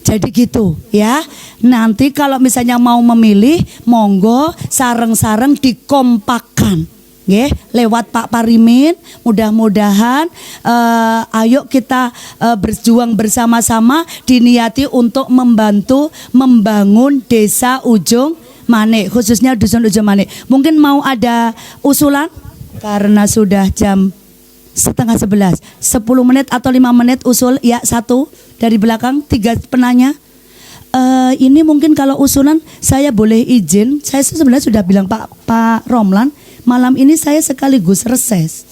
Jadi gitu ya. Nanti kalau misalnya mau memilih, monggo sareng-sareng dikompakkan. Nggih, lewat Pak Parimin, mudah-mudahan ayo kita berjuang bersama-sama diniati untuk membantu membangun Desa Ujung Manik, khususnya Dusun Ujung Manik. Mungkin mau ada usulan karena sudah jam 10:30, 10 menit atau 5 menit usul ya, satu dari belakang, 3 penanya. Ini mungkin kalau usulan saya boleh izin, saya sebenarnya sudah bilang Pak Romlan, malam ini saya sekaligus reses.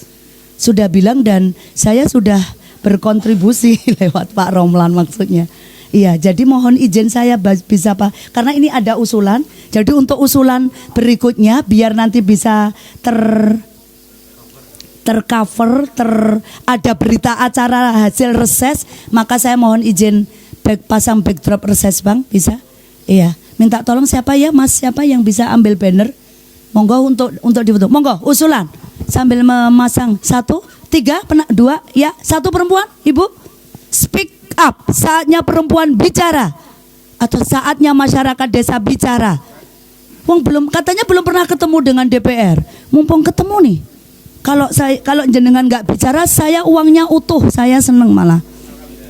Sudah bilang dan saya sudah berkontribusi lewat Pak Romlan maksudnya. Iya, jadi mohon izin saya bisa Pak, karena ini ada usulan. Jadi untuk usulan berikutnya biar nanti bisa tercover, ada berita acara hasil reses, maka saya mohon izin pasang backdrop reses Bang, bisa? Iya, minta tolong siapa ya Mas, siapa yang bisa ambil banner? Monggo untuk dibentuk. Monggo usulan sambil memasang 1, 3, 2 ya, 1 perempuan, Ibu. Speak up, saatnya perempuan bicara atau saatnya masyarakat desa bicara. Wong katanya belum pernah ketemu dengan DPR. Mumpung ketemu nih. Kalau jenengan nggak bicara, saya uangnya utuh, saya seneng malah.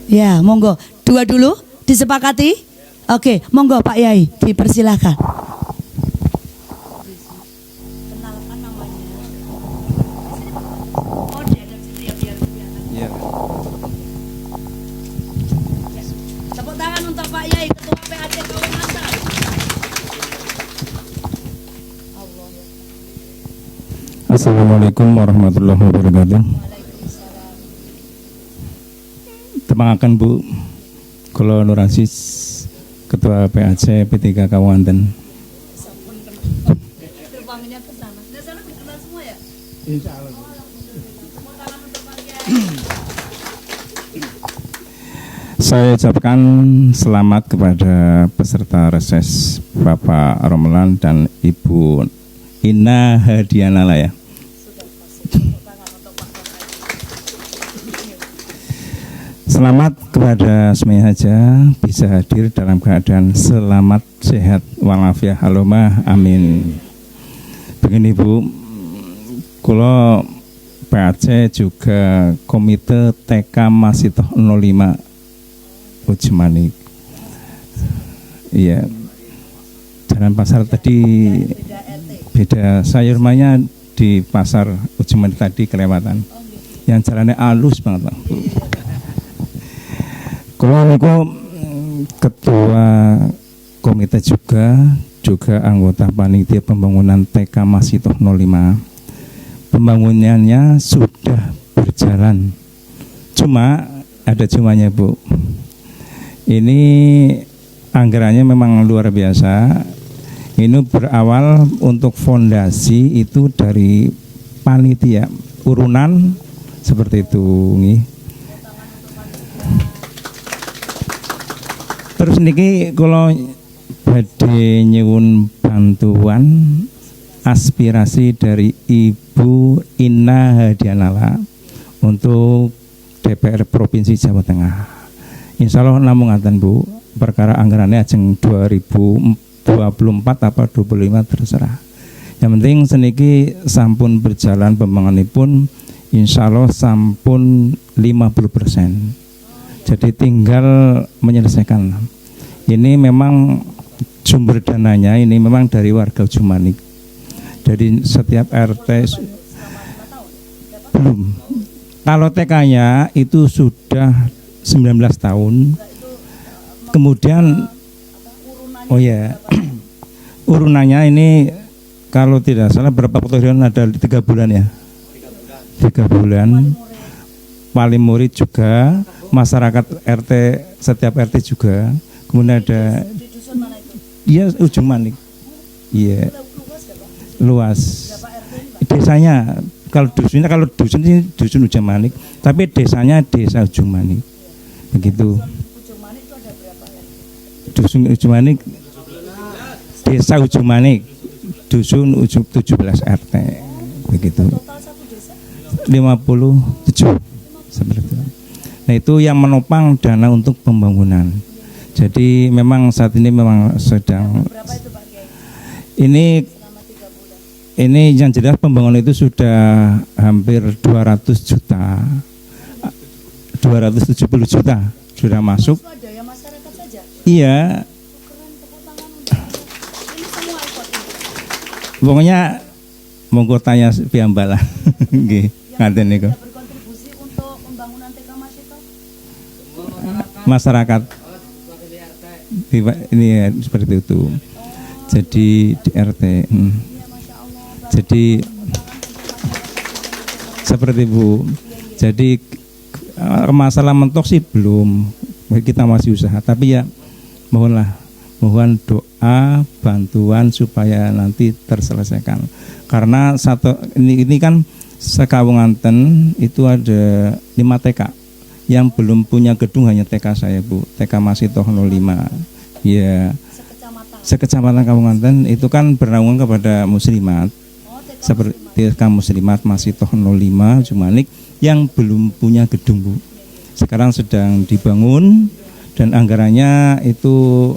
Ya, monggo. 2 dulu disepakati. Oke, monggo Pak Yai, dipersilahkan. Tepuk tangan untuk Pak Yai, Ketua PAC Kaum Asal. Assalamualaikum warahmatullahi wabarakatuh. Temangaken Bu, kula Nur Aziz, Ketua PAC P3 Kawanten. Terbangnya ke sana. Di sana dikenal semua ya? Insyaallah. Saya ucapkan selamat kepada peserta reses Bapak Romlan dan Ibu Ina Hadianala ya. Selamat kepada semuanya saja bisa hadir dalam keadaan selamat, sehat, walafiat, halomah, amin. Begini Bu, kula PAC juga Komite TK Masitoh 05 Ujung Manik. Iya, Jalan Pasar tadi beda, saya rumahnya di Pasar Ujung Manik tadi kelewatan. Yang jalannya halus banget Pak. Kalau niku ketua komite juga anggota panitia pembangunan TK Masitoh 05. Pembangunannya sudah berjalan. Cuma ada cumanya Bu. Ini anggarannya memang luar biasa. Ini berawal untuk fondasi itu dari panitia urunan seperti itu nih. Terus niki kalau badhe nyuwun bantuan aspirasi dari Ibu Ina Hadianala untuk DPR Provinsi Jawa Tengah. Insya Allah namung ngaten Bu, perkara anggarannya ajeng 2024 apa 25 terserah. Yang penting seniki sampun berjalan pembangunanipun, insya Allah sampun 50%. Jadi tinggal menyelesaikan. Ini memang sumber dananya ini memang dari warga Ujung Manik. Jadi setiap RT belum. Kalau TK-nya itu sudah 19 tahun. Kemudian oh ya, urunannya ini kalau tidak salah berapa tahun, ada 3 bulan ya? 3 bulan. Wali murid juga, masyarakat RT, setiap RT juga. Kemudian ada iya Ujung Manik. Iya. Luas. Desanya kalau dusun ini dusun Ujung Manik, tapi desanya desa Ujung Manik. Begitu. Dusun Ujung Manik, desa Ujung Manik, dusun 17 RT. Begitu. 57 seperti itu. Nah, itu yang menopang dana untuk pembangunan. Jadi memang saat ini memang sedang ini yang jelas pembangunan itu sudah hampir 200 juta. 270 juta sudah masuk. Iya. Pokoknya monggo tanya piyambak lah. Nggih, ngaten niku. Masyarakat ini ya, seperti itu. Jadi di RT jadi seperti Bu. Jadi masalah mentok sih belum, kita masih usaha, tapi ya mohon doa bantuan supaya nanti terselesaikan. Karena ini kan Sekawunganten itu ada 5 TK. Yang belum punya gedung hanya TK saya Bu, TK Masitoh 05. Ya, sekecamatan Kawunganten itu kan bernaung kepada muslimat. Seperti TK Muslimat Masitoh 05 Jumanik yang belum punya gedung Bu. Sekarang sedang dibangun dan anggarannya itu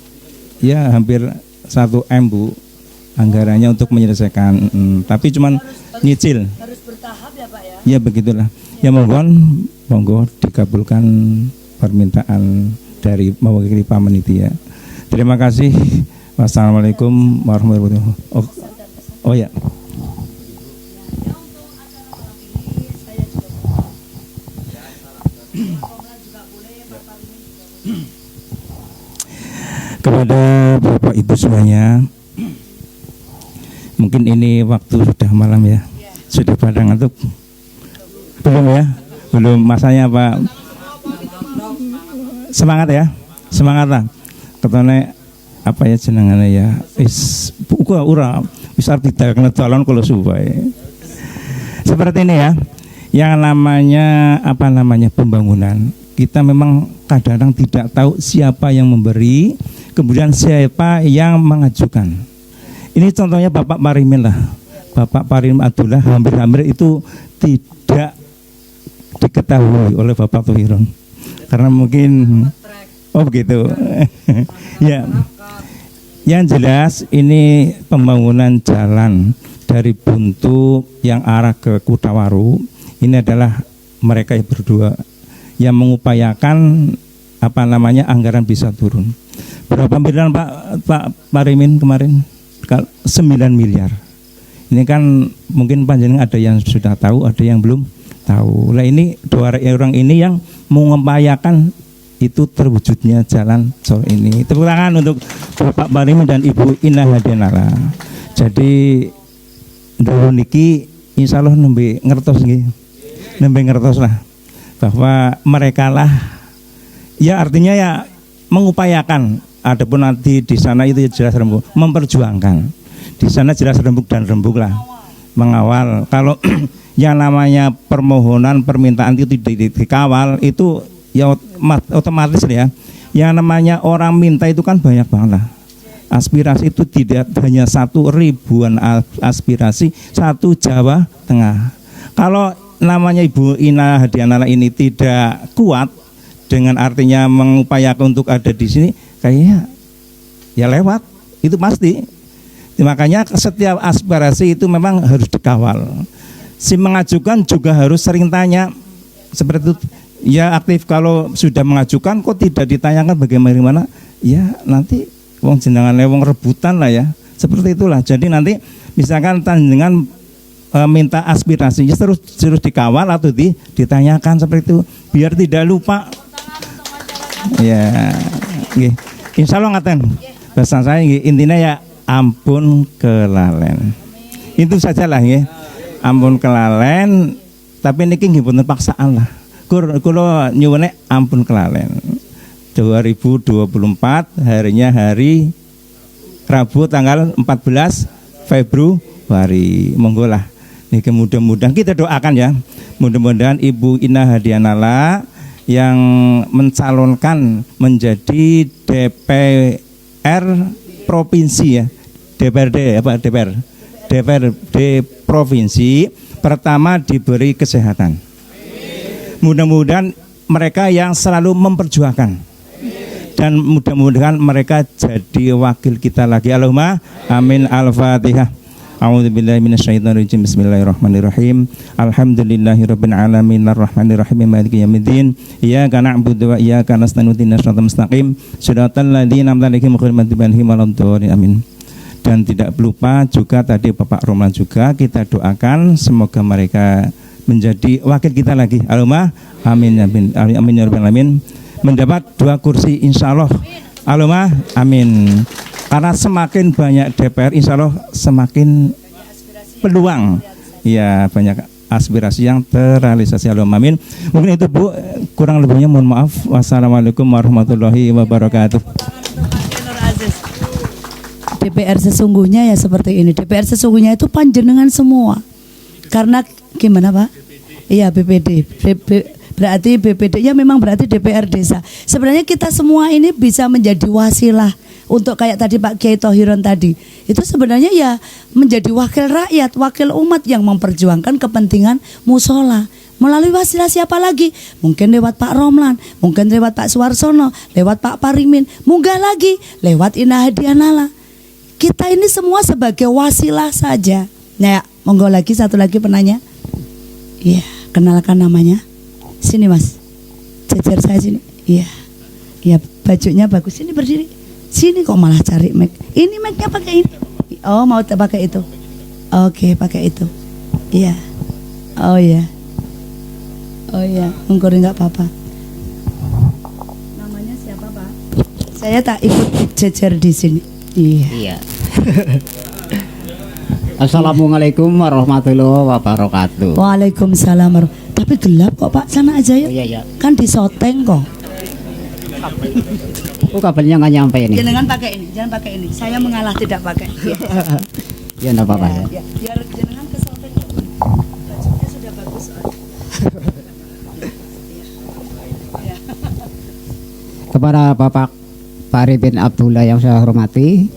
ya hampir 1 M Bu. Anggarannya untuk menyelesaikan, tapi cuman nyicil. Harus bertahap ya Pak ya. Ya begitulah. Ya monggo dikabulkan permintaan dari mewakili panitia. Terima kasih. Wassalamualaikum warahmatullahi wabarakatuh. Oh ya. Kepada Bapak Ibu semuanya, mungkin ini waktu sudah malam ya. Sudah pada ngantuk? Belum ya? Belum, masanya Pak. Semangat ya, semangat lah. Ketone apa ya jenengannya ya? Buka ura, bisa tidak kena calon kalau supaya. Seperti ini ya, yang namanya pembangunan. Kita memang kadang-kadang tidak tahu siapa yang memberi, kemudian siapa yang mengajukan. Ini contohnya Bapak Parimin lah. Bapak Parimin Abdullah hampir-hampir itu tidak diketahui oleh Bapak Tuhiron. Karena mungkin begitu. Ya. Yang jelas ini pembangunan jalan dari Buntu yang arah ke Kutawaru. Ini adalah mereka yang berdua yang mengupayakan anggaran bisa turun. Berapa miliar Pak Parimin kemarin? 9 miliar. Ini kan mungkin panjenengan ada yang sudah tahu, ada yang belum tahu. Nah ini 2 orang ini yang mengupayakan itu terwujudnya jalan tol ini. Tepuk tangan untuk Bapak Parimin dan Ibu Inah Hadianara. Jadi dulu niki insya Allah nembe ngertos nggih. Nembe ngertos lah bahwa mereka lah ya artinya ya mengupayakan. Adapun nanti di sana itu jelas rembuk, memperjuangkan. Di sana jelas rembuk dan rembuk lah, mengawal. Kalau yang namanya permohonan permintaan itu dikawal itu ya otomatis ya. Yang namanya orang minta itu kan banyak banget lah. Aspirasi itu tidak hanya 1.000-an aspirasi, 1 Jawa Tengah. Kalau namanya Ibu Ina Hadianara ini tidak kuat dengan artinya mengupayakan untuk ada di sini, kayaknya ya lewat, itu pasti. Makanya setiap aspirasi itu memang harus dikawal. Si mengajukan juga harus sering tanya seperti itu. Ya aktif, kalau sudah mengajukan kok tidak ditanyakan bagaimana? Ya nanti wong jenengan wong rebutan lah ya. Seperti itulah. Jadi nanti misalkan dengan minta aspirasi ya terus dikawal atau ditanyakan seperti itu biar tidak lupa. Ya, nggih. Insyaallah ngaten. Pesan saya nggih intinya ya ampun kelalen. Itu sajalah nggih. Ampun kelalen Tapi niki nggih mboten paksaan lah. Kula nyuwune ampun kelalen. 2024 harinya hari Rabu tanggal 14 Februari. Monggo lah. Niki mudah-mudahan kita doakan ya. Mudah-mudahan Ibu Ina Hadianala yang mencalonkan menjadi DPR provinsi ya. DPRD apa DPRD provinsi pertama diberi kesehatan. Mudah-mudahan mereka yang selalu memperjuangkan dan mudah-mudahan mereka jadi wakil kita lagi. Allahumma amin. Al-Fatihah. A'udzubillahi minasyaitonirrajim. Bismillahirrahmanirrahim. Alhamdulillahirabbil alamin arrahmanirrahim maliki yaumiddin. Iyyaka na'budu wa iyyaka nasta'in ihdinas siratal mustaqim. Shiratal ladzina an'amta 'alaihim ghairil maghdubi 'alaihim waladdallin. Amin. Dan tidak lupa juga tadi Bapak Romlan juga kita doakan semoga mereka menjadi wakil kita lagi. Allahumma amin amin amin ya rabbal alamin. Mendapat 2 kursi insyaallah. Allahumma amin. Karena semakin banyak DPR insya Allah semakin peluang ya banyak aspirasi yang terrealisasi. Allahumma amin. Mungkin itu Bu, kurang lebihnya mohon maaf. Wassalamualaikum warahmatullahi wabarakatuh. DPR sesungguhnya ya seperti ini. DPR sesungguhnya itu panjenengan semua. Karena gimana Pak? Iya BPD. Berarti BPD ya memang berarti DPR desa. Sebenarnya kita semua ini bisa menjadi wasilah untuk kayak tadi Pak Kiai Thohiron tadi. Itu sebenarnya ya menjadi wakil rakyat, wakil umat yang memperjuangkan kepentingan musola. Melalui wasilah siapa lagi? Mungkin lewat Pak Romlan, mungkin lewat Pak Suwarsono, lewat Pak Parimin, munggah lagi lewat Ina Hadianala. Kita ini semua sebagai wasilah saja. Nah, ya, monggo lagi satu lagi penanya. Iya, kenalkan namanya. Sini Mas, jejer saya sini. Iya, iya bajunya bagus. Sini berdiri. Sini kok malah cari mic. Ini mic-nya pakai ini. Oh mau pakai itu. Oke pakai itu. Iya. Oh iya. Oh iya. Mengkur nggak apa-apa. Namanya siapa Pak? Saya tak ikut jejer di sini. Iya. Assalamualaikum warahmatullahi wabarakatuh. Waalaikumsalam. Tapi gelap kok Pak, sana aja ya. Oh, iya. Kan disoteng kok. Oh kabelnya nggak nyampe ini. Jangan pakai ini, jangan pakai ini. Saya mengalah tidak pakai. Ya enggak apa-apa ya. Ya. Biar jangan kesoteng. Bajunya sudah bagus soalnya. Kepada Bapak Fahri bin Abdullah yang saya hormati,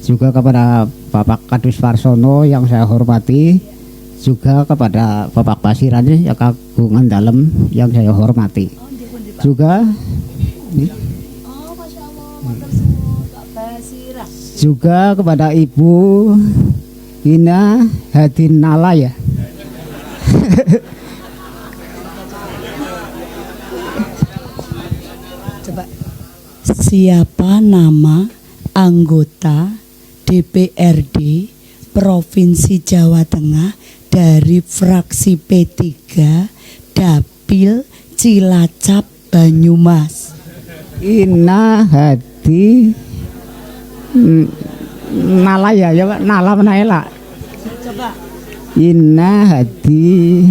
juga kepada Bapak Kadus Warsono yang saya hormati, juga kepada Bapak Basiran yang kagungan dalam yang saya hormati. Juga juga kepada Ibu Ina Hadianala ya. Coba. Siapa nama anggota DPRD Provinsi Jawa Tengah dari fraksi P3 Dapil Cilacap Banyumas? Ina Hadi Nala ya Pak, Nala mana ya lah? Coba. Ina Hadi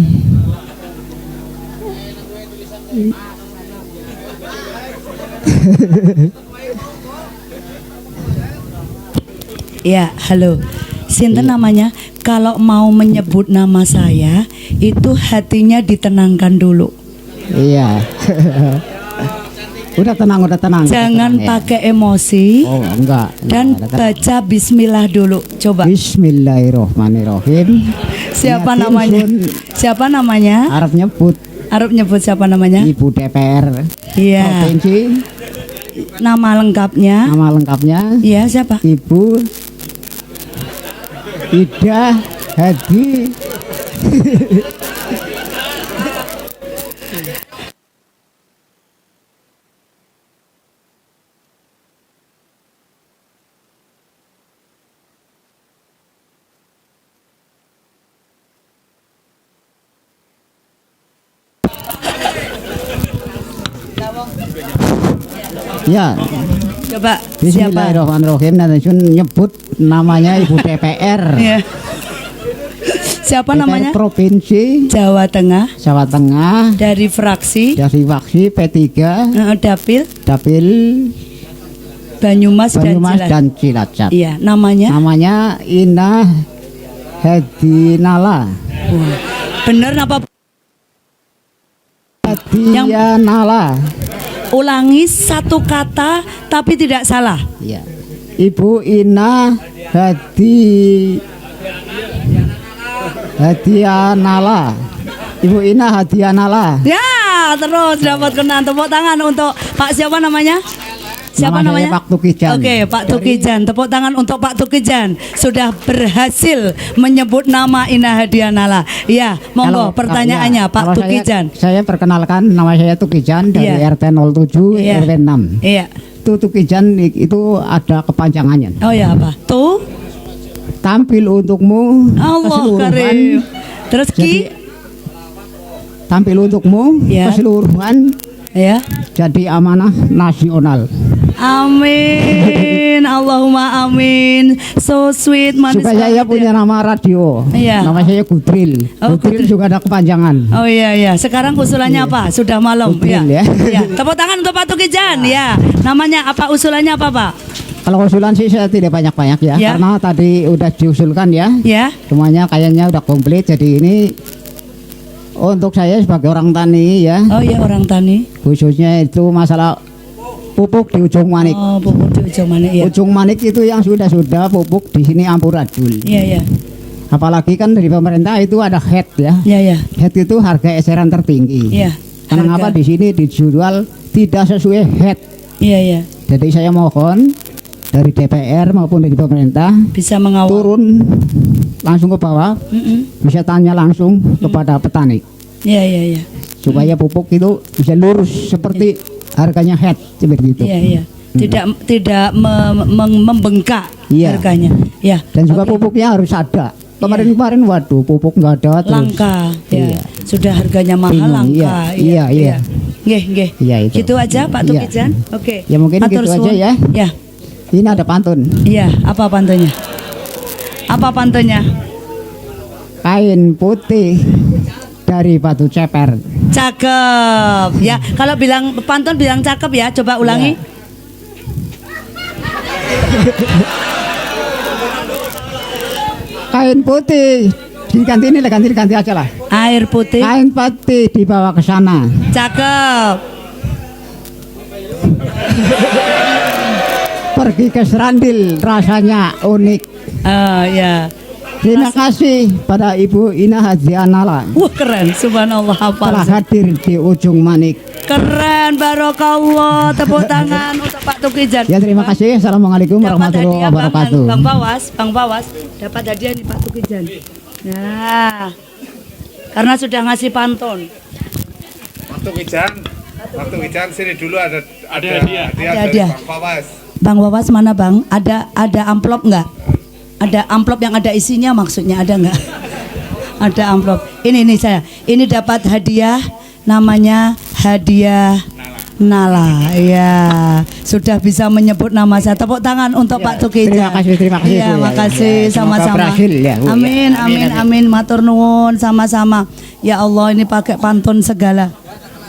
Ya, halo. Sinten namanya? Kalau mau menyebut nama saya, itu hatinya ditenangkan dulu. Iya. Udah tenang. Jangan tenang, pakai emosi. Oh enggak. Dan baca bismillah dulu. Coba. Bismillahirrohmanirrohim. Siapa Yatin namanya? sun. Siapa namanya? Arab nyebut Arab nyebut siapa namanya? Ibu DPR Iya. Provinsi. Nama lengkapnya? Nama lengkapnya Iya, siapa? Ibu Ida Hadi. Ya, Coba siapa? Bismillahirrahmanirrahim. Nanti nyebut namanya Ibu DPR. Iya. Siapa DPR namanya? Provinsi Jawa Tengah. Jawa Tengah Dari fraksi dari fraksi P3 Dapil Dapil Banyumas, Banyumas dan dan Cilacap. Iya, namanya. Namanya Inah Hedinala. Wah, bener apa? Hedinala. Ulangi satu kata tapi tidak salah. Ya. Ibu Inah Hadianala. Ibu Inah Hadianala. Ya, terus dapat kenan. Tepuk tangan untuk Pak siapa namanya? Siapa Nama saya namanya? Pak Tukijan. Oke, Pak Tukijan. Tepuk tangan untuk Pak Tukijan. Sudah berhasil menyebut nama Inah Hadianala. Ya, monggo pertanyaannya Pak kalau Tukijan. Saya perkenalkan, nama saya Tukijan dari Iya. RT 07 Iya. RW 6. Iya. Itu Tukijan itu ada kepanjangannya. Oh ya apa? Tuh. Tampil untukmu Allah keseluruhan. karim. Terus Jadi Ki? tampil untukmu Ya. keseluruhan Ya. jadi amanah nasional. Amin. Allahumma amin. So sweet, manis. Juga saya banget punya ya. nama radio. Iya. Nama saya Gudril. Oh, Gudril Gudril. juga ada kepanjangan. Oh iya iya. Sekarang usulannya apa? Sudah malam. Gudril, Ya. ya. Ya. Tepuk tangan untuk Pak Tukijan. Ya. Namanya apa? Usulannya apa, Pak? Kalau usulan sih saya tidak banyak-banyak ya, Ya. karena tadi udah diusulkan ya. Ya. Semuanya kayaknya udah komplit. Jadi ini untuk saya sebagai orang tani ya, Oh iya, orang tani. khususnya itu masalah pupuk di ujung manik. Oh, pupuk di ujung mana ya? Ujung manik itu yang sudah pupuk di sini amburadul. Iya iya. Apalagi kan dari pemerintah itu ada head ya. Iya iya. Head itu harga eceran tertinggi. Iya. Kenapa Harga. di sini dijual tidak sesuai head? Iya iya. Jadi saya mohon dari DPR maupun dari pemerintah Bisa mengawal. turun langsung ke bawah, bisa tanya langsung kepada petani Iya iya iya. supaya pupuk itu bisa lurus seperti harganya head seperti itu. Iya iya. Tidak membengkak Iya. harganya. Ya. Dan juga Oke. pupuknya harus ada. Kemarin waduh pupuk nggak ada terus. Langka ya. Iya. Sudah harganya mahal Bingung, langka. iya, iya. Nggih nggih. Iya, itu. Gitu aja Pak Iya. Tukijan. Oke. Ya, mungkin Matur gitu aja suwun. ya. Ya. Ini ada pantun. Iya, apa pantunnya? Apa pantunnya? Kain putih dari batu ceper. Cakep. Ya, kalau bilang pantun bilang cakep ya. Coba ulangi. Kain putih diganti ini lah, ganti aja lah. Air putih. Kain putih dibawa ke sana. Cakep. Pergi ke Serandil, rasanya unik. Ya. Terima kasih pada Ibu Inah Hadianala Wah, keren. Subhanallah hafal. telah hadir di ujung manik. Keren, barokallah. Tepuk tangan untuk Pak Tukijan. Ya, terima kasih. Assalamualaikum Dapat warahmatullahi hadiah wabarakatuh. Bang Bawas dapat hadiah nih Pak Tukijan. Nah, karena sudah ngasih pantun. Waktu Wijan sini dulu ada hadiah Ada dari hadiah. Bang Pawas. Bang Bawas mana Bang? Ada amplop nggak? Ada amplop yang ada isinya maksudnya ada nggak? Ada amplop. Ini saya. Ini dapat hadiah namanya hadiah Nala. Ya, sudah bisa menyebut nama saya. Tepuk tangan untuk Pak Tukijan. terima kasih, Iya, Bu, ya. makasih Ya, semoga sama-sama. berhasil ya, Bu, ya. Amin, Amin, amin, amin. Matur nuwun sama-sama. Ya Allah, ini pakai pantun segala.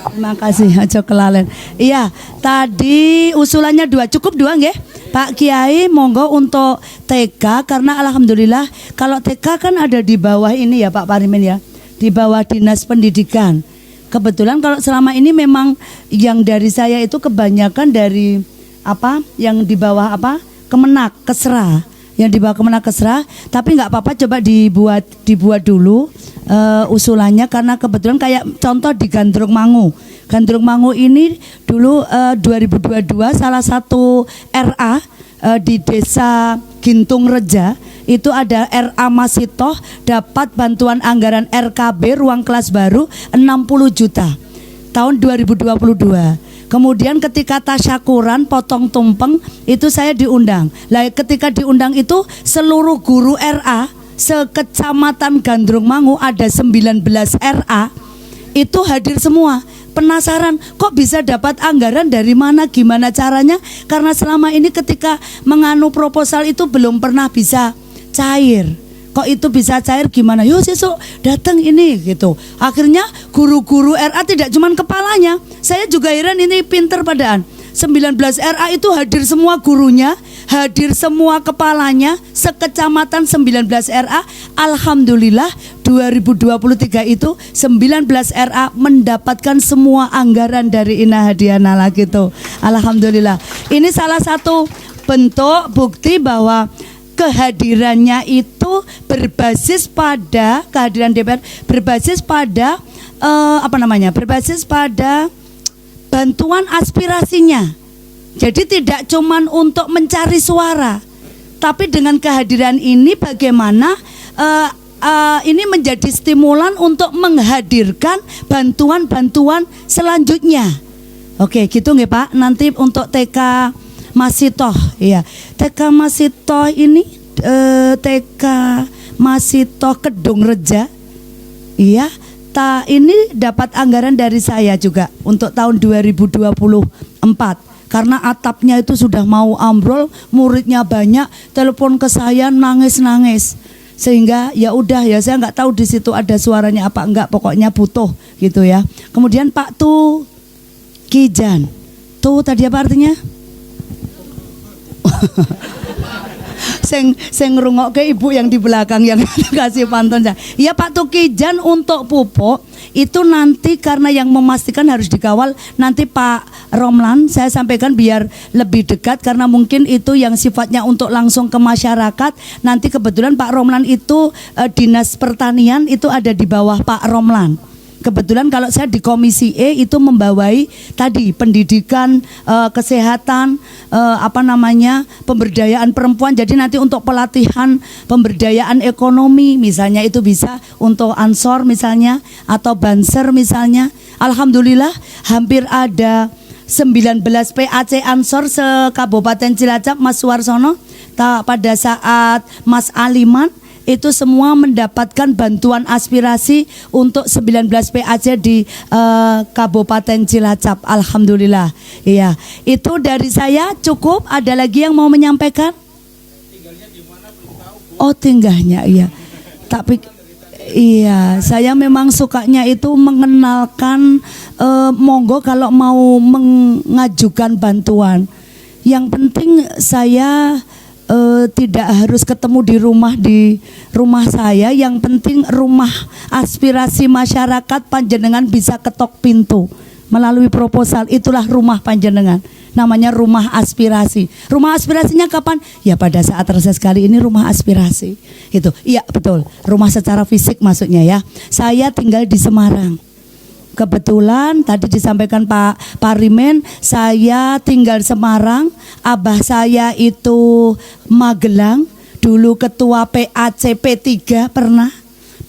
Terima kasih, aja kelalen. Iya, tadi usulannya 2, cukup 2 nggih? Pak Kiai, monggo untuk TK karena alhamdulillah kalau TK kan ada di bawah ini ya Pak Parimin ya, di bawah Dinas Pendidikan. Kebetulan kalau selama ini memang yang dari saya itu kebanyakan dari apa? Yang di bawah apa? Kemenak, Kesra. Yang di bawah Kemenak Kesra, tapi nggak apa-apa coba dibuat dulu usulannya karena kebetulan kayak contoh di Gandrung Mangu. Gandrung Mangu ini dulu 2022 salah satu RA di desa Gintung Reja itu ada RA Masitoh dapat bantuan anggaran RKB ruang kelas baru 60 juta tahun 2022. Kemudian ketika tasyakuran potong tumpeng itu saya diundang. Lah ketika diundang itu seluruh guru RA sekecamatan Gandrung Mangu ada 19 RA itu hadir semua. Penasaran kok bisa dapat anggaran dari mana, gimana caranya? Karena selama ini ketika menganu proposal itu belum pernah bisa cair. kok itu bisa cair gimana? Yuk sesuk datang ini gitu. Akhirnya guru-guru RA tidak cuman kepalanya, saya juga heran ini pinter padaan. 19 RA itu hadir semua gurunya, hadir semua kepalanya, sekecamatan 19 RA. Alhamdulillah 2023 itu 19 RA mendapatkan semua anggaran dari Inna Hadiana gitu. Alhamdulillah. Ini salah satu bentuk bukti bahwa kehadirannya itu berbasis pada kehadiran DPR, berbasis pada berbasis pada bantuan aspirasinya. Jadi tidak cuman untuk mencari suara, tapi dengan kehadiran ini bagaimana ini menjadi stimulan untuk menghadirkan bantuan-bantuan selanjutnya. Oke, gitu nggih Pak. Nanti untuk TK Masitoh, ya TK Masitoh ini TK Masitoh Kedung Reja, iya. Ini dapat anggaran dari saya juga untuk tahun 2024 karena atapnya itu sudah mau ambrol, muridnya banyak, telepon ke saya nangis-nangis, sehingga ya udah ya saya nggak tahu di situ ada suaranya apa enggak, pokoknya butuh gitu ya. Kemudian Pak Tu Kijan, tuh tadi apa artinya? Seng ngrungokke ibu yang di belakang yang kasih pantun saya. Ya Pak Tukijan untuk pupuk itu nanti karena yang memastikan harus dikawal nanti Pak Romlan, saya sampaikan biar lebih dekat karena mungkin itu yang sifatnya untuk langsung ke masyarakat. Nanti kebetulan Pak Romlan itu Dinas Pertanian itu ada di bawah Pak Romlan. Kebetulan kalau saya di Komisi E itu membawai tadi pendidikan, kesehatan, pemberdayaan perempuan. Jadi nanti untuk pelatihan pemberdayaan ekonomi misalnya itu bisa untuk Ansor misalnya atau Banser misalnya. Alhamdulillah hampir ada 19 PAC Ansor se-Kabupaten Cilacap Mas Suwarsono. Pada saat Mas Aliman itu semua mendapatkan bantuan aspirasi untuk 19 PAC di Kabupaten Cilacap. Alhamdulillah. Iya, itu dari saya cukup. Ada lagi yang mau menyampaikan? Oh, tinggalnya iya. Tapi iya, saya memang sukanya itu mengenalkan monggo kalau mau mengajukan bantuan. Yang penting saya tidak harus ketemu di rumah saya. Yang penting rumah aspirasi masyarakat panjenengan bisa ketok pintu melalui proposal, itulah rumah panjenengan. Namanya rumah aspirasi. Rumah aspirasinya kapan? Ya pada saat reses kali ini rumah aspirasi. Itu. Iya betul. Rumah secara fisik maksudnya ya. Saya tinggal di Semarang. Kebetulan tadi disampaikan Pak Parimen, saya tinggal Semarang, abah saya itu Magelang, dulu ketua PAC P3 pernah,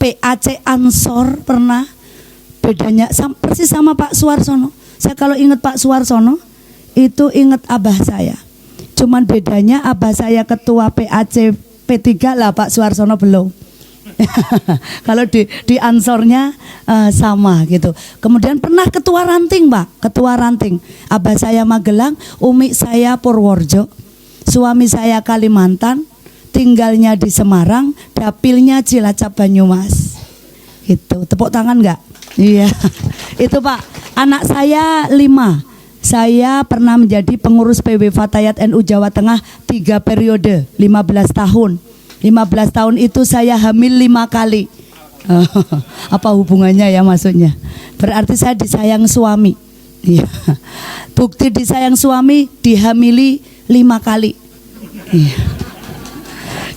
PAC Ansor pernah. Bedanya persis sama Pak Suwarsono. Saya kalau ingat Pak Suwarsono itu ingat abah saya. Cuman bedanya abah saya ketua PAC P3 lah, Pak Suwarsono belum. Kalau di Ansornya sama gitu. Kemudian pernah ketua ranting Pak, ketua ranting. Abah saya Magelang, umi saya Purworejo, suami saya Kalimantan, tinggalnya di Semarang, dapilnya Cilacap Banyumas. Itu tepuk tangan enggak? Iya. Itu Pak, anak saya 5. Saya pernah menjadi pengurus PW Fatayat NU Jawa Tengah 3 periode, 15 tahun. 15 tahun itu saya hamil 5 kali. Apa hubungannya ya maksudnya? Berarti saya disayang suami. Iya. Bukti disayang suami, dihamili 5 kali. Iya.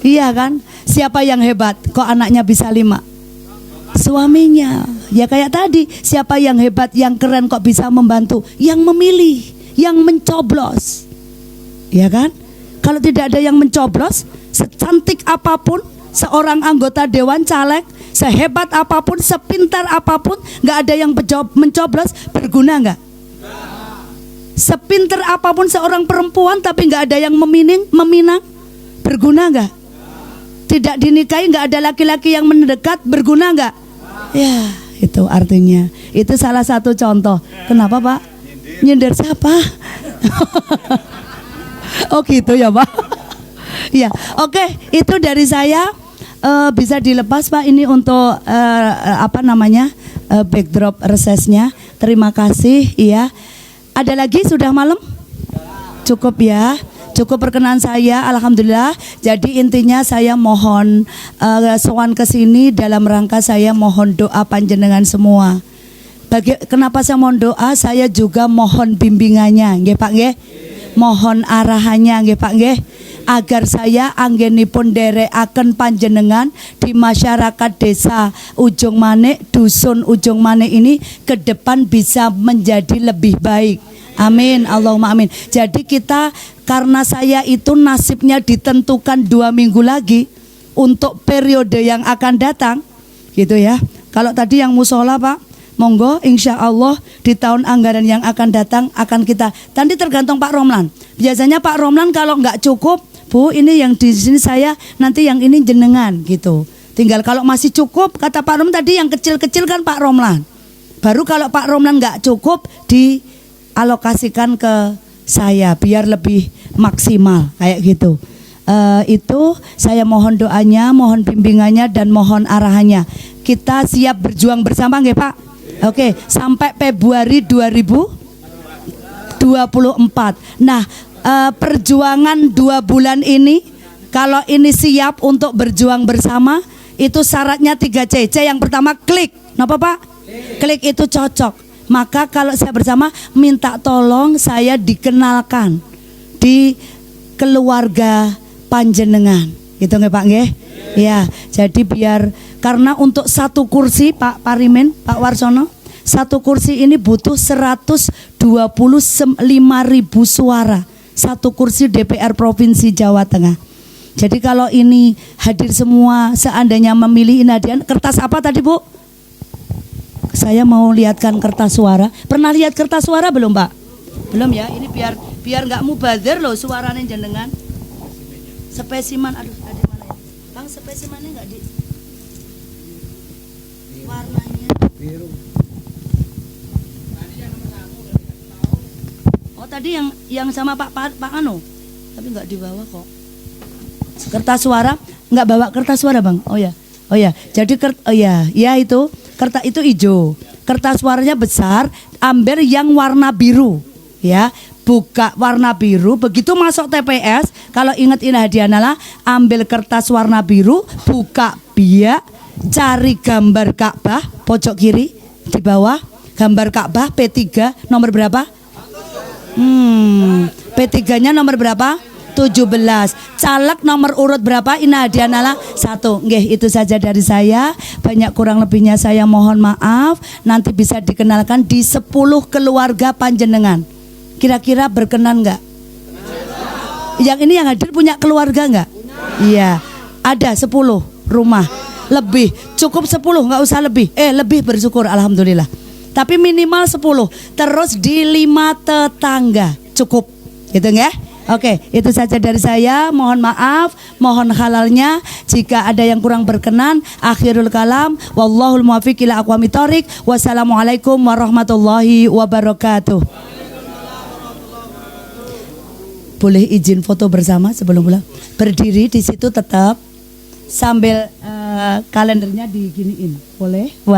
Iya kan? Siapa yang hebat? Kok anaknya bisa 5? Suaminya. Ya kayak tadi, siapa yang hebat, yang keren kok bisa membantu? Yang memilih, yang mencoblos. Ya kan? Kalau tidak ada yang mencoblos, secantik apapun seorang anggota dewan caleg, sehebat apapun, sepintar apapun, nggak ada yang mencoblos, berguna nggak? Sepintar apapun seorang perempuan tapi nggak ada yang meminang, berguna nggak? Tidak dinikahi, nggak ada laki-laki yang mendekat, berguna nggak? Ya, itu artinya. Itu salah satu contoh. Kenapa Pak? Nyindir siapa? Oh gitu ya Pak. Ya, oke, itu dari saya. bisa dilepas Pak ini untuk backdrop resesnya. Terima kasih. Iya. Ada lagi sudah malam? Cukup ya. Cukup perkenan saya, alhamdulillah. Jadi intinya saya mohon sowan ke sini dalam rangka saya mohon doa panjenengan semua. Kenapa saya mohon doa? Saya juga mohon bimbingannya, nggih Pak nggih. Mohon arahannya nggih Pak nggih. Agar saya anggenipun nderekaken panjenengan di masyarakat desa Ujung Manik, dusun Ujung Manik ini ke depan bisa menjadi lebih baik. Amin, Allahumma amin. Jadi kita karena saya itu nasibnya ditentukan 2 minggu lagi untuk periode yang akan datang, gitu ya. Kalau tadi yang musola Pak, monggo insya Allah di tahun anggaran yang akan datang akan kita. Nanti tergantung Pak Romlan. Biasanya Pak Romlan kalau nggak cukup, Bu ini yang di sini saya, nanti yang ini jenengan gitu. Tinggal kalau masih cukup, kata Pak Romlan tadi yang kecil-kecil kan Pak Romlan. Baru kalau Pak Romlan nggak cukup dialokasikan ke saya biar lebih maksimal kayak gitu. Itu saya mohon doanya, mohon bimbingannya dan mohon arahannya. Kita siap berjuang bersama nggih Pak? Oke, sampai Februari 2024. Nah, perjuangan 2 bulan ini kalau ini siap untuk berjuang bersama, itu syaratnya 3C. C yang pertama klik. Kenapa Pak? Klik itu cocok. Maka kalau saya bersama minta tolong saya dikenalkan di keluarga panjenengan. Gitu nggih Pak nggih? Ya, jadi biar karena untuk 1 kursi Pak Parimin, Pak Warsono, 1 kursi ini butuh 125.000 suara. 1 kursi DPR Provinsi Jawa Tengah. Jadi kalau ini hadir semua seandainya memilih Inadian, kertas apa tadi Bu? Saya mau lihatkan kertas suara. Pernah lihat kertas suara belum Pak? Belum ya. Ini biar nggak mubazir loh suaranya jenengan. Spesimen, aduh ada mana ya? Bang spesimennya nggak di warnanya biru. Oh tadi yang sama Pak Anu, tapi nggak dibawa kok. Kertas suara nggak bawa kertas suara Bang? Oh ya. Jadi itu kertas itu hijau, kertas suaranya besar, ambil yang warna biru, ya, buka warna biru, begitu masuk TPS, kalau ingat Inadianalah, ambil kertas warna biru, buka biak, cari gambar Ka'bah, pojok kiri, di bawah, gambar Ka'bah, P3, nomor berapa? P3-nya nomor berapa? 17. Caleg nomor urut berapa? Inadianalah 1. Nggih, itu saja dari saya. Banyak kurang lebihnya saya mohon maaf. Nanti bisa dikenalkan di 10 keluarga panjenengan. Kira-kira berkenan enggak? Yang ini yang hadir punya keluarga enggak? Iya. Ada 10 rumah. Lebih. Cukup 10, enggak usah lebih. Lebih bersyukur alhamdulillah. Tapi minimal 10. Terus di 5 tetangga. Cukup. Gitu nggih? Oke, itu saja dari saya. Mohon maaf, mohon halalnya jika ada yang kurang berkenan. Akhirul kalam, wallahul muwaffiq ila aqwamit thoriq. Wassalamualaikum warahmatullahi wabarakatuh. Boleh izin foto bersama sebelum pulang? Berdiri di situ tetap sambil kalendernya diginiin. Boleh?